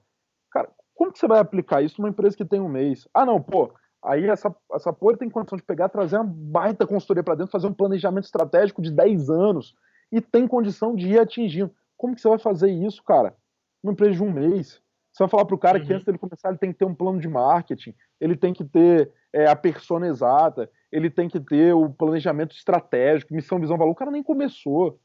S2: Cara, como que você vai aplicar isso numa empresa que tem 1 mês? Ah, não, pô, aí essa porra tem condição de pegar, trazer uma baita consultoria para dentro, fazer um planejamento estratégico de 10 anos e tem condição de ir atingindo. Como que você vai fazer isso, cara? Numa empresa de 1 mês? Você vai falar pro cara que
S1: Uhum.
S2: antes dele começar ele tem que ter um plano de marketing, ele tem que ter a persona exata, ele tem que ter o planejamento estratégico, missão, visão, valor. O cara nem começou.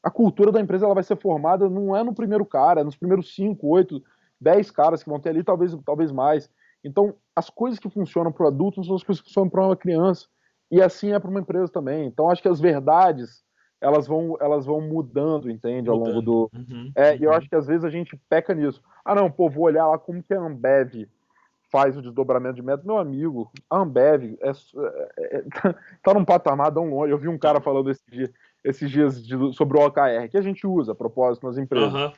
S2: A cultura da empresa ela vai ser formada não é no primeiro cara, é nos primeiros 5, 8, 10 caras que vão ter ali, talvez mais. Então, as coisas que funcionam para o adulto não são as coisas que funcionam para uma criança. E assim é para uma empresa também. Então, acho que as verdades elas vão mudando, entende, ao longo
S1: Mudando.
S2: do.
S1: Uhum.
S2: E eu acho
S1: Uhum.
S2: que às vezes a gente peca nisso. Ah, não, pô, vou olhar lá como que é a Ambev faz o desdobramento de meta, meu amigo, a Ambev tá num patamar tão longe. Eu vi um cara falando esses dias sobre o OKR, que a gente usa a propósito nas empresas.
S1: Aham.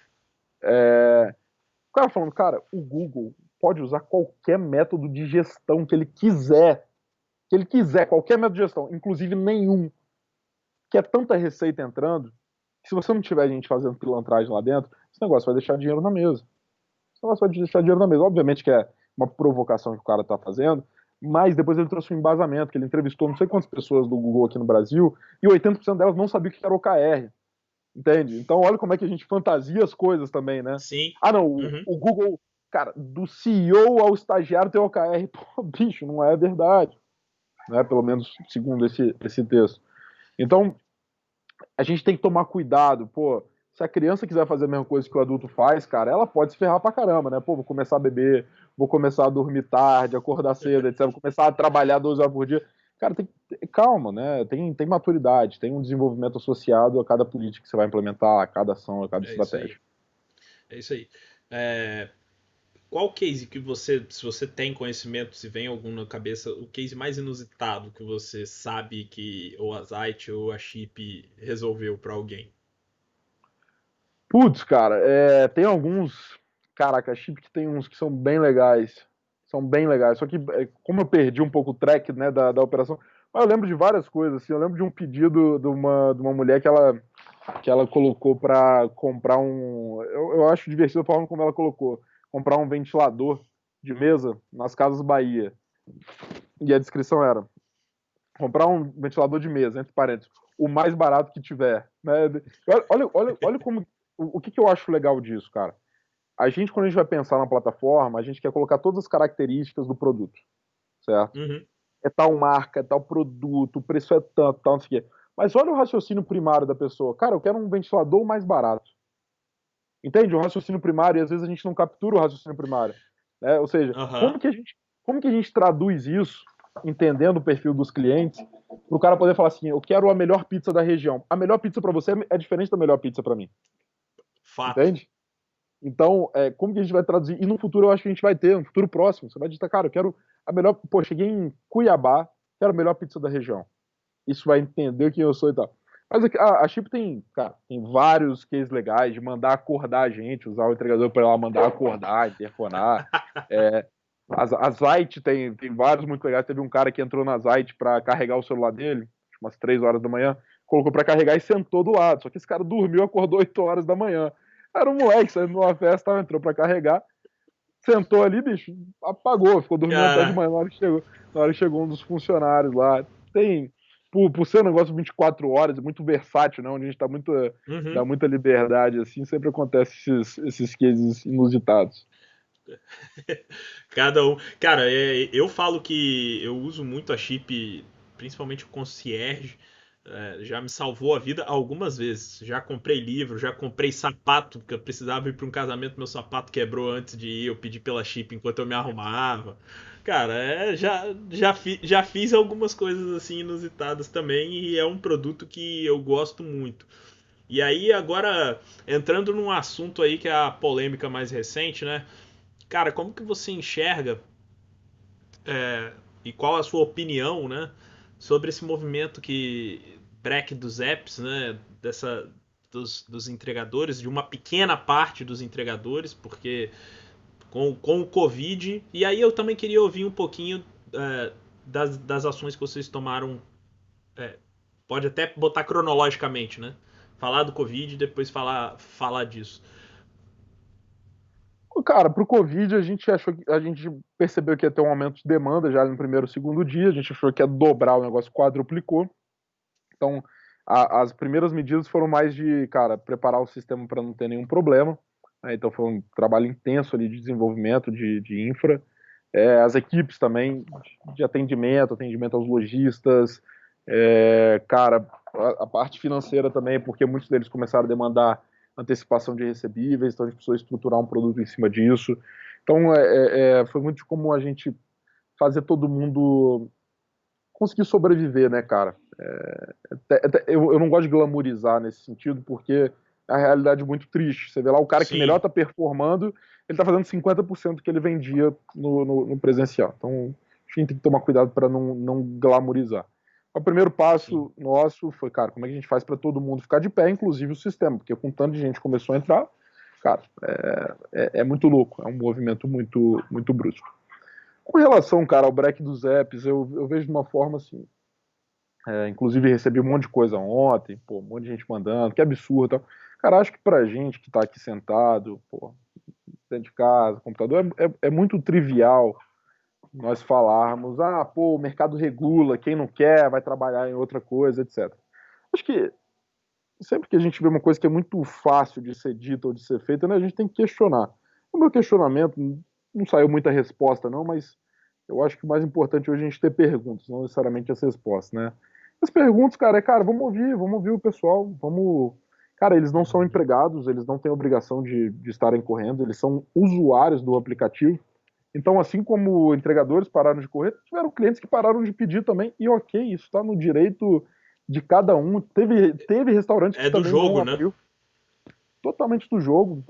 S2: O cara falando, cara, o Google pode usar qualquer método de gestão que ele quiser, qualquer método de gestão, inclusive nenhum, que é tanta receita entrando, que se você não tiver gente fazendo pilantragem lá dentro, esse negócio vai deixar dinheiro na mesa. Esse negócio vai deixar dinheiro na mesa. Obviamente que é uma provocação que o cara tá fazendo, mas depois ele trouxe um embasamento, que ele entrevistou não sei quantas pessoas do Google aqui no Brasil, e 80% delas não sabiam o que era OKR. Entende? Então, olha como é que a gente fantasia as coisas também, né?
S1: Sim.
S2: Ah, não,
S1: Uhum.
S2: o Google, cara, do CEO ao estagiário tem OKR. Pô, bicho, não é verdade. Né? Pelo menos segundo esse texto. Então, a gente tem que tomar cuidado, pô. Se a criança quiser fazer a mesma coisa que o adulto faz, cara, ela pode se ferrar pra caramba, né? Pô, vou começar a beber, vou começar a dormir tarde, acordar cedo, etc. Vou começar a trabalhar 12 horas por dia. Cara, calma, né? Tem maturidade, tem um desenvolvimento associado a cada política que você vai implementar, a cada ação, a cada
S1: É isso aí.
S2: estratégia.
S1: É isso aí. É, qual case que você, se você tem conhecimento, se vem algum na cabeça, o case mais inusitado que você sabe que ou a Zite ou a Chip resolveu para alguém?
S2: Putz, cara, tem alguns. Caraca, a chip que tem uns que são bem legais. São bem legais. Só que, como eu perdi um pouco o track, né, da operação, mas eu lembro de várias coisas. Assim, eu lembro de um pedido de uma mulher que ela colocou para comprar um. Eu acho divertido a forma como ela colocou. Comprar um ventilador de mesa nas Casas Bahia. E a descrição era: comprar um ventilador de mesa, entre parênteses, o mais barato que tiver. Né? Olha como. O que eu acho legal disso, cara? A gente, quando a gente vai pensar na plataforma, a gente quer colocar todas as características do produto, certo?
S1: Uhum.
S2: É tal marca, é tal produto, o preço é tanto, tal, não sei o quê. Mas olha o raciocínio primário da pessoa. Cara, eu quero um ventilador mais barato. Entende? O raciocínio primário, e às vezes a gente não captura o raciocínio primário. Né? Ou seja,
S1: Aham.
S2: como que a gente traduz isso, entendendo o perfil dos clientes, para o cara poder falar assim: eu quero a melhor pizza da região. A melhor pizza para você é diferente da melhor pizza para mim.
S1: Fato.
S2: Entende? Então, como que a gente vai traduzir? E no futuro eu acho que a gente vai ter, no futuro próximo, você vai digitar, cara, eu quero a melhor. Pô, cheguei em Cuiabá, quero a melhor pizza da região. Isso vai entender quem eu sou e tal. Mas a Chip tem, cara, tem vários cases legais de mandar acordar a gente, usar o entregador para ela mandar acordar, interfonar. É, a Zite tem vários muito legais. Teve um cara que entrou na Zite para carregar o celular dele, umas 3 horas da manhã, colocou para carregar e sentou do lado. Só que esse cara dormiu, acordou 8 horas da manhã. Era um moleque saindo numa festa, entrou para carregar, sentou ali, bicho, apagou, ficou dormindo até de
S1: Cara.
S2: manhã. Na hora que chegou um dos funcionários lá. Tem, por ser um negócio 24 horas, é muito versátil, né? Onde a gente dá
S1: Uhum.
S2: muita liberdade, assim, sempre acontece esses cases inusitados.
S1: Cada um. Cara, eu falo que eu uso muito a Chip, principalmente o concierge. Já me salvou a vida algumas vezes. Já comprei livro, já comprei sapato, porque eu precisava ir para um casamento, meu sapato quebrou antes de ir, eu pedi pela Chip enquanto eu me arrumava. Cara, já fiz algumas coisas assim inusitadas também e é um produto que eu gosto muito. E aí, agora, entrando num assunto aí que é a polêmica mais recente, né? Cara, como que você enxerga e qual a sua opinião, né, sobre esse movimento que break dos apps, né, dos entregadores, de uma pequena parte dos entregadores, porque com o Covid. E aí eu também queria ouvir um pouquinho das ações que vocês tomaram. Pode até botar cronologicamente, né? Falar do Covid e depois falar disso.
S2: Cara, pro Covid a gente percebeu que ia ter um aumento de demanda já no primeiro e segundo dia, a gente achou que ia dobrar o negócio, quadruplicou. Então, as primeiras medidas foram mais de, cara, preparar o sistema para não ter nenhum problema. Né? Então, foi um trabalho intenso ali de desenvolvimento de infra. As equipes também de atendimento aos lojistas. Cara, a parte financeira também, porque muitos deles começaram a demandar antecipação de recebíveis, então a gente precisou estruturar um produto em cima disso. Então, foi muito como a gente fazer todo mundo conseguir sobreviver, né, cara? Eu não gosto de glamourizar nesse sentido, porque a realidade muito triste. Você vê lá o cara que
S1: Sim,
S2: melhor está performando, ele está fazendo 50% que ele vendia no presencial. Então, a gente tem que tomar cuidado para não glamorizar. O primeiro
S1: sim.
S2: passo nosso foi, cara, como é que a gente faz para todo mundo ficar de pé, inclusive o sistema, porque com tanto de gente começou a entrar, cara, é muito louco, é um movimento muito brusco. Com relação, cara, ao break dos apps, eu vejo de uma forma assim, inclusive recebi um monte de coisa ontem, pô, um monte de gente mandando, que absurdo e tal. Cara, acho que pra gente que tá aqui sentado, pô, dentro de casa, computador, é muito trivial nós falarmos, pô, o mercado regula, quem não quer vai trabalhar em outra coisa, etc. Acho que sempre que a gente vê uma coisa que é muito fácil de ser dita ou de ser feita, né, a gente tem que questionar. O meu questionamento não saiu muita resposta, não, mas eu acho que o mais importante hoje é a gente ter perguntas, não necessariamente as respostas, né? As perguntas, cara, cara, vamos ouvir o pessoal, vamos. Cara, eles não são
S1: Uhum.
S2: empregados, eles não têm obrigação de estarem correndo, eles são usuários do aplicativo. Então, assim como entregadores pararam de correr, tiveram clientes que pararam de pedir também, e ok, isso está no direito de cada um. Teve restaurante que
S1: É do
S2: também não
S1: jogo, né?
S2: abriu, totalmente do jogo,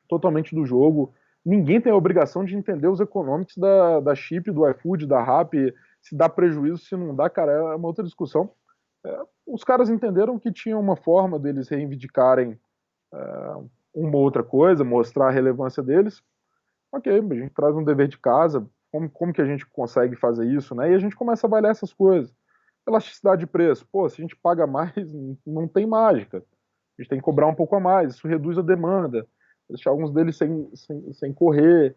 S2: totalmente do jogo. Ninguém tem a obrigação de entender os econômicos da Chip, do iFood, da Rappi, se dá prejuízo, se não dá, cara, é uma outra discussão. Os caras entenderam que tinha uma forma deles reivindicarem uma outra coisa, mostrar a relevância deles. Ok, a gente traz um dever de casa, como que a gente consegue fazer isso, né? E a gente começa a avaliar essas coisas. Elasticidade de preço, pô, se a gente paga mais, não tem mágica. A gente tem que cobrar um pouco a mais, isso reduz a demanda, deixar alguns deles sem correr.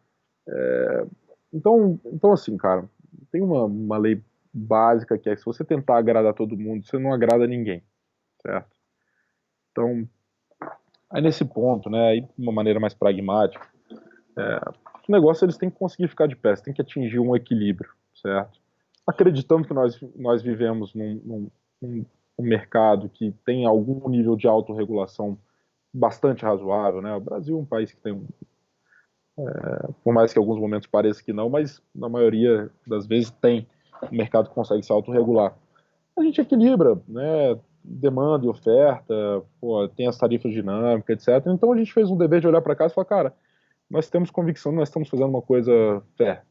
S2: Então, assim, cara, tem uma lei básica que é que se você tentar agradar todo mundo, você não agrada ninguém, certo? Então, aí nesse ponto, né, aí de uma maneira mais pragmática, o negócio eles têm que conseguir ficar de pé, têm que atingir um equilíbrio, certo? Acreditando que nós vivemos num mercado que tem algum nível de autorregulação bastante razoável, né? O Brasil é um país que tem, por mais que em alguns momentos pareça que não, mas na maioria das vezes tem um mercado que consegue se autorregular. A gente equilibra, né? Demanda e oferta, pô, tem as tarifas dinâmicas, etc. Então a gente fez um dever de olhar para cá e falar, cara, nós temos convicção, nós estamos fazendo uma coisa fair,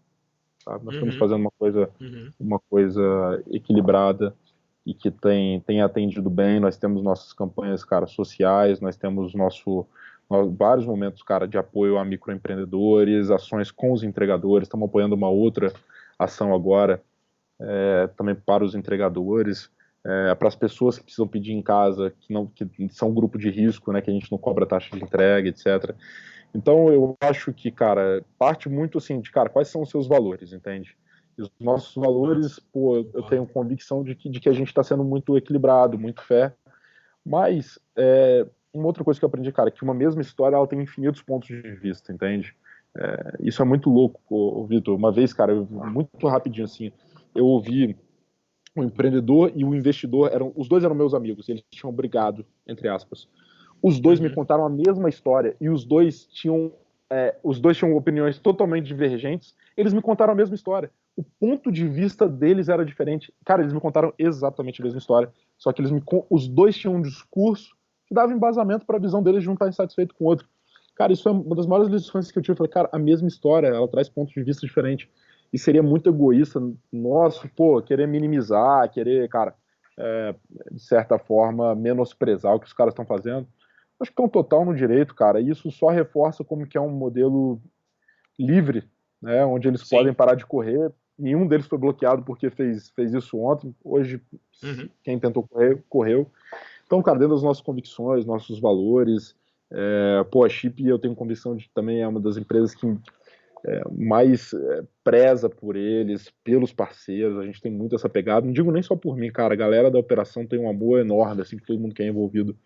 S2: sabe? Nós estamos
S1: Uhum,
S2: fazendo
S1: uhum.
S2: uma coisa equilibrada e que tem atendido bem. Nós temos nossas campanhas, cara, sociais, nós temos vários momentos, cara, de apoio a microempreendedores, ações com os entregadores. Estamos apoiando uma outra ação agora, também para os entregadores. Para as pessoas que precisam pedir em casa, que são um grupo de risco, né, que a gente não cobra taxa de entrega, etc. Então, eu acho que, cara, parte muito assim de, cara, quais são os seus valores, entende? E os nossos valores,
S1: Massa,
S2: pô, eu tenho
S1: concordo.
S2: convicção de que a gente está sendo muito equilibrado, muito fé. Mas, uma outra coisa que eu aprendi, cara, é que uma mesma história, ela tem infinitos pontos de vista, entende? Isso é muito louco, Vitor. Uma vez, cara, muito rapidinho assim, eu ouvi o empreendedor e o investidor, os dois eram meus amigos, eles tinham brigado, entre aspas. Os dois me
S1: Uhum.
S2: contaram a mesma história e os dois tinham opiniões totalmente divergentes. Eles me contaram a mesma história. O ponto de vista deles era diferente. Cara, eles me contaram exatamente a mesma história, só que os dois tinham um discurso que dava embasamento para a visão deles de um estar insatisfeito com o outro. Cara, isso é uma das maiores lições que eu tive. Eu falei, cara, a mesma história, ela traz pontos de vista diferentes. E seria muito egoísta nosso, pô, querer minimizar, querer, cara, de certa forma, menosprezar o que os caras estão fazendo. Acho que estão total no direito, cara. E isso só reforça como que é um modelo livre, né, onde eles podem
S1: Sim.
S2: parar de correr. Nenhum deles foi bloqueado porque fez isso ontem. Hoje,
S1: Uhum.
S2: quem tentou correr, correu. Então, cara, dentro das nossas convicções, nossos valores, pô, a Chip, eu tenho convicção de que também é uma das empresas que mais preza por eles, pelos parceiros. A gente tem muito essa pegada. Não digo nem só por mim, cara. A galera da operação tem um amor enorme, assim, que todo mundo que é envolvido,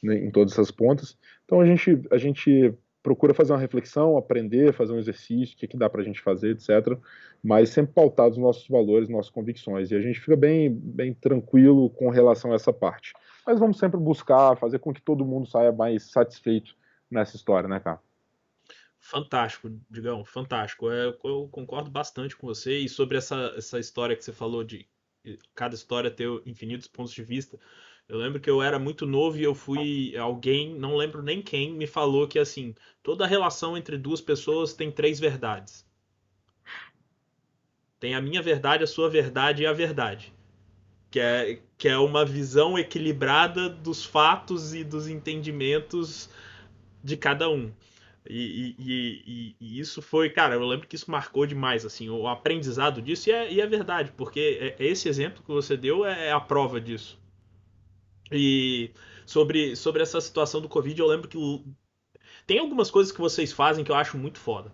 S2: né, em todas essas pontas. Então a gente procura fazer uma reflexão, aprender, fazer um exercício, o que dá para a gente fazer, etc. Mas sempre pautados nos nossos valores, nossas convicções. E a gente fica bem tranquilo com relação a essa parte. Mas vamos sempre buscar fazer com que todo mundo saia mais satisfeito nessa história, né, cara?
S1: Fantástico, Digão, fantástico. Eu concordo bastante com você e sobre essa história que você falou de cada história ter infinitos pontos de vista. Eu lembro que eu era muito novo e eu fui. Alguém, não lembro nem quem, me falou que assim, toda relação entre duas pessoas tem três verdades. Tem a minha verdade, a sua verdade e a verdade. Que é uma visão equilibrada dos fatos e dos entendimentos de cada um. E isso foi, cara, eu lembro que isso marcou demais, assim, o aprendizado disso, e é verdade, porque esse exemplo que você deu é a prova disso. E sobre essa situação do Covid, eu lembro que tem algumas coisas que vocês fazem que eu acho muito foda.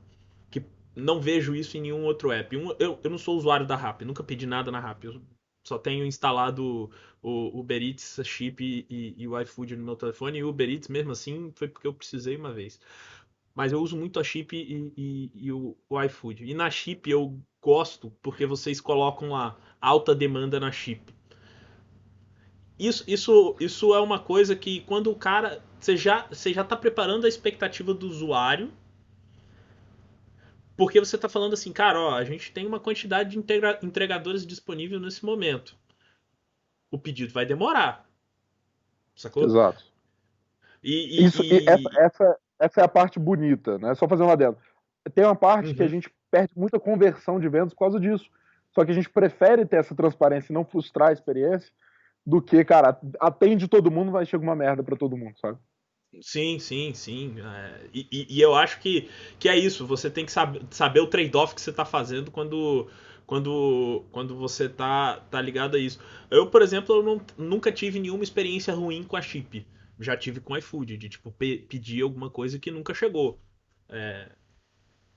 S1: Que não vejo isso em nenhum outro app. Eu não sou usuário da Rappi, nunca pedi nada na Rappi. Eu só tenho instalado o Uber Eats, a Chip e o iFood no meu telefone. E o Uber Eats, mesmo assim, foi porque eu precisei uma vez. Mas eu uso muito a Chip e o iFood. E na Chip eu gosto porque vocês colocam lá alta demanda na Chip. Isso é uma coisa que quando o cara. Você já tá preparando a expectativa do usuário, porque você tá falando assim, cara, ó, a gente tem uma quantidade de entregadores disponível nesse momento. O pedido vai demorar, sacou?
S2: Exato.
S1: E,
S2: Isso, e
S1: e-
S2: essa é a parte bonita, né? Só fazer uma adendo. Tem uma parte que a
S1: Uhum.
S2: gente perde muita conversão de vendas por causa disso. Só que a gente prefere ter essa transparência e não frustrar a experiência do que, cara, atende todo mundo, vai chegar uma merda pra todo mundo, sabe?
S1: Sim, sim, sim. E eu acho que é isso. Você tem que saber o trade-off que você está fazendo quando você tá ligado a isso. Eu, por exemplo, nunca tive nenhuma experiência ruim com a Chip. Já tive com o iFood, de tipo pedir alguma coisa que nunca chegou.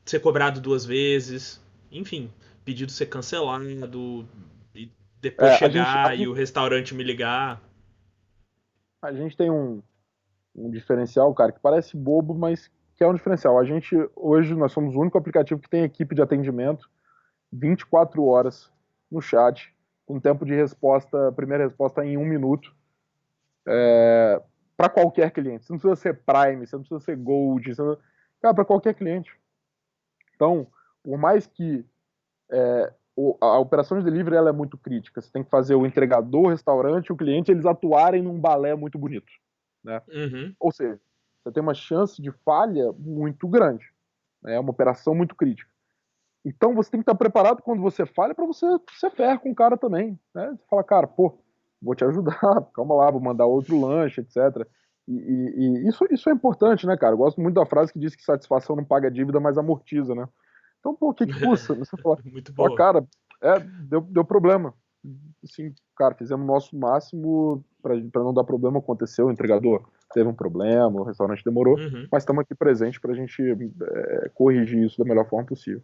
S1: Ser cobrado duas vezes, enfim, pedido ser cancelado e depois
S2: É,
S1: chegar e o restaurante me ligar.
S2: a gente tem um diferencial, cara, que parece bobo, mas que é um diferencial. A gente, hoje, nós somos o único aplicativo que tem equipe de atendimento 24 horas no chat, com tempo de resposta, primeira resposta em 1 minuto, para qualquer cliente. Você não precisa ser Prime, você não precisa ser Gold, você não... Cara, para qualquer cliente. Então, por mais que a operação de delivery ela é muito crítica, você tem que fazer o entregador, o restaurante e o cliente eles atuarem num balé muito bonito, né?
S1: Uhum.
S2: Ou seja, você tem uma chance de falha muito grande, né? É uma operação muito crítica. Então você tem que estar preparado quando você falha para você ser fair com o cara também, né? Você fala, cara, pô, vou te ajudar, calma lá, vou mandar outro lanche, etc. E isso é importante, né, cara? Eu gosto muito da frase que diz que satisfação não paga dívida, mas amortiza, né? Então, pô, o que que custa? Você
S1: Muito
S2: fala,
S1: boa.
S2: cara, deu problema. Assim, cara, fizemos o nosso máximo para não dar problema, aconteceu, o entregador teve um problema, o restaurante demorou,
S1: Uhum.
S2: mas estamos aqui presentes para a gente corrigir isso da melhor forma possível.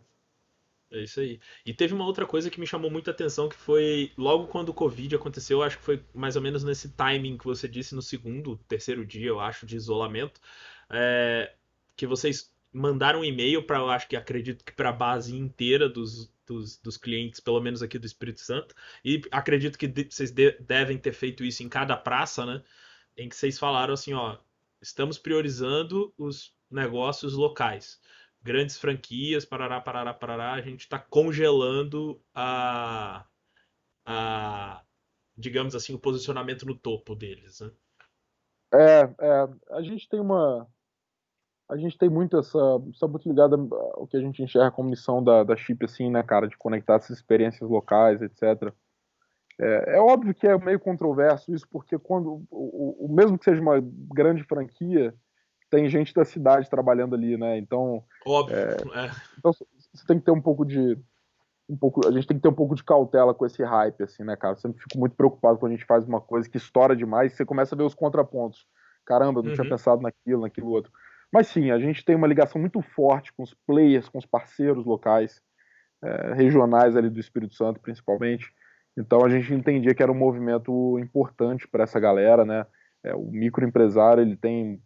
S1: É isso aí. E teve uma outra coisa que me chamou muita atenção, que foi logo quando o Covid aconteceu, acho que foi mais ou menos nesse timing que você disse no segundo, terceiro dia, eu acho, de isolamento, é, que vocês mandaram um e-mail para, eu acho que acredito que para a base inteira dos clientes, pelo menos aqui do Espírito Santo, e acredito que vocês devem ter feito isso em cada praça, né? Em que vocês falaram assim, ó, estamos priorizando os negócios locais, grandes franquias, parará, parará, parará, a gente está congelando a, digamos assim, o posicionamento no topo deles, né?
S2: A gente tem a gente tem muito está muito ligado ao que a gente enxerga como missão da Chip, assim, né, cara, de conectar essas experiências locais, etc. É óbvio que é meio controverso isso, porque quando, mesmo que seja uma grande franquia, tem gente da cidade trabalhando ali, né,
S1: Óbvio. É.
S2: então você tem que ter a gente tem que ter um pouco de cautela com esse hype, assim, né, cara? Eu sempre fico muito preocupado quando a gente faz uma coisa que estoura demais, você começa a ver os contrapontos. Caramba, eu não tinha
S1: Uhum.
S2: pensado naquilo outro. Mas sim, a gente tem uma ligação muito forte com os players, com os parceiros locais, regionais ali do Espírito Santo, principalmente. Então a gente entendia que era um movimento importante para essa galera, né? O microempresário ele tem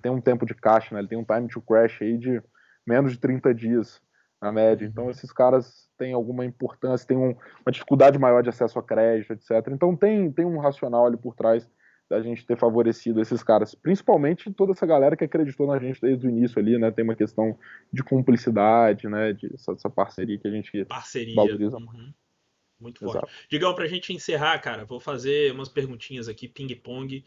S2: um tempo de caixa, né? Ele tem um time to crash aí de menos de 30 dias na média. Então
S1: Uhum.
S2: esses caras têm alguma importância, têm uma dificuldade maior de acesso a crédito, etc. Então tem um racional ali por trás da gente ter favorecido esses caras, principalmente toda essa galera que acreditou na gente desde o início ali, né? Tem uma questão de cumplicidade, né? De essa parceria que a gente
S1: Parceria.
S2: valoriza muito.
S1: Uhum. Muito forte.
S2: Exato.
S1: Digão, pra gente encerrar, cara, vou fazer umas perguntinhas aqui, ping-pong,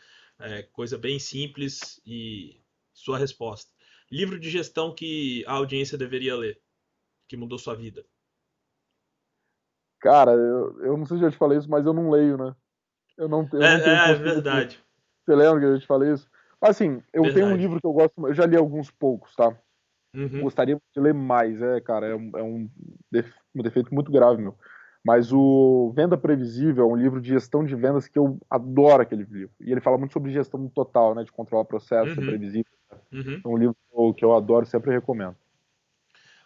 S1: coisa bem simples e sua resposta. Livro de gestão que a audiência deveria ler, que mudou sua vida.
S2: Cara, eu não sei se eu já te falei isso, mas eu não leio, né? Eu não tenho
S1: É
S2: costume de.
S1: verdade,
S2: Você lembra que eu te falei isso? Assim, eu tenho um
S1: verdade.
S2: livro que eu gosto, eu já li alguns poucos, tá?
S1: Uhum,
S2: Gostaria de ler mais, cara, um defeito muito grave, meu. Mas o Venda Previsível é um livro de gestão de vendas que eu adoro aquele livro. E ele fala muito sobre gestão no total, né? De controlar processo, ser
S1: uhum,
S2: previsível.
S1: uhum.
S2: É um livro que eu adoro e sempre recomendo.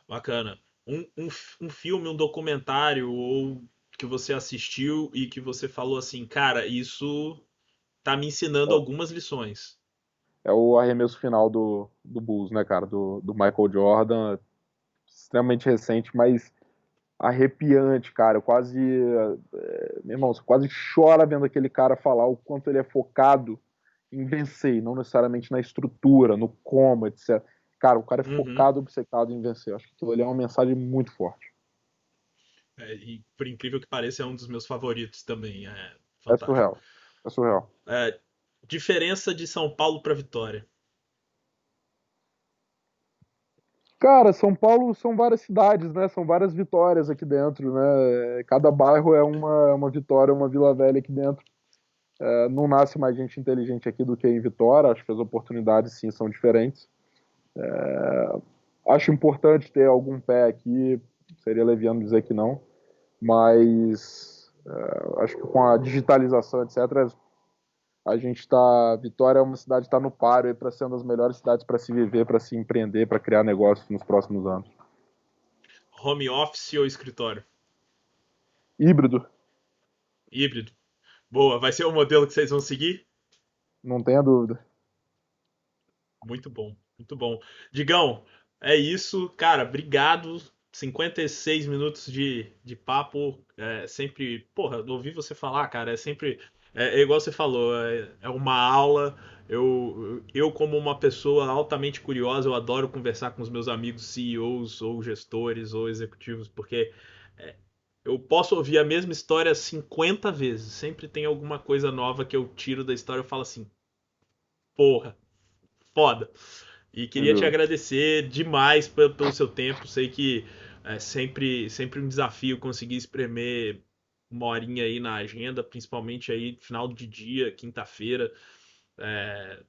S1: Bacana. Um filme, um documentário ou que você assistiu e que você falou assim, cara, isso tá me ensinando algumas lições.
S2: É o arremesso final do Bulls, né, cara? Do Michael Jordan. Extremamente recente, mas arrepiante, cara. Eu quase. Meu irmão, você quase chora vendo aquele cara falar o quanto ele é focado em vencer, e não necessariamente na estrutura, no como, etc. Cara, o cara é
S1: Uhum.
S2: focado, obcecado em vencer. Acho que aquilo ali é uma mensagem muito forte.
S1: E por incrível que pareça, é um dos meus favoritos também. É
S2: É
S1: fantástico.
S2: surreal. É surreal.
S1: É, diferença de São Paulo para Vitória.
S2: Cara, São Paulo são várias cidades, né? São várias vitórias aqui dentro, né? Cada bairro é uma vitória, uma Vila Velha aqui dentro. Não nasce mais gente inteligente aqui do que em Vitória. Acho que as oportunidades, sim, são diferentes. Acho importante ter algum pé aqui. Seria leviano dizer que não. Mas acho que com a digitalização, etc., a gente está. Vitória é uma cidade que está no páreo para ser uma das melhores cidades para se viver, para se empreender, para criar negócios nos próximos anos.
S1: Home office ou escritório?
S2: Híbrido,
S1: Híbrido. Boa, vai ser o modelo que vocês vão seguir?
S2: não tenha dúvida.
S1: Muito bom, muito bom. Digão, é isso, cara. Obrigado. 56 minutos de papo. É sempre. Porra, ouvir você falar, cara, é sempre. É igual você falou, é uma aula. Eu, como uma pessoa altamente curiosa, eu adoro conversar com os meus amigos CEOs, ou gestores, ou executivos, porque é, eu posso ouvir a mesma história 50 vezes. Sempre tem alguma coisa nova que eu tiro da história e falo assim: porra, foda. E
S2: Sem
S1: queria te
S2: dúvida.
S1: agradecer demais pelo seu tempo. Sei que é sempre um desafio conseguir espremer uma horinha aí na agenda, principalmente aí final de dia, quinta-feira. É,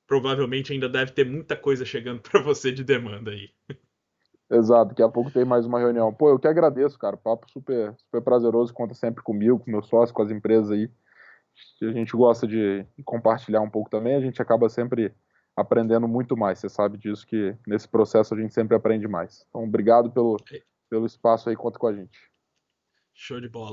S1: provavelmente ainda deve ter muita coisa chegando para você de demanda aí.
S2: Exato, daqui a pouco tem mais uma reunião. Pô, eu que agradeço, cara. Papo super, super prazeroso, conta sempre comigo, com meus sócios, com as empresas aí. Que a gente gosta de compartilhar um pouco também, a gente acaba sempre aprendendo muito mais. Você sabe disso, que nesse processo a gente sempre aprende mais. Então, obrigado pelo espaço aí, conta com a gente.
S1: Show de bola.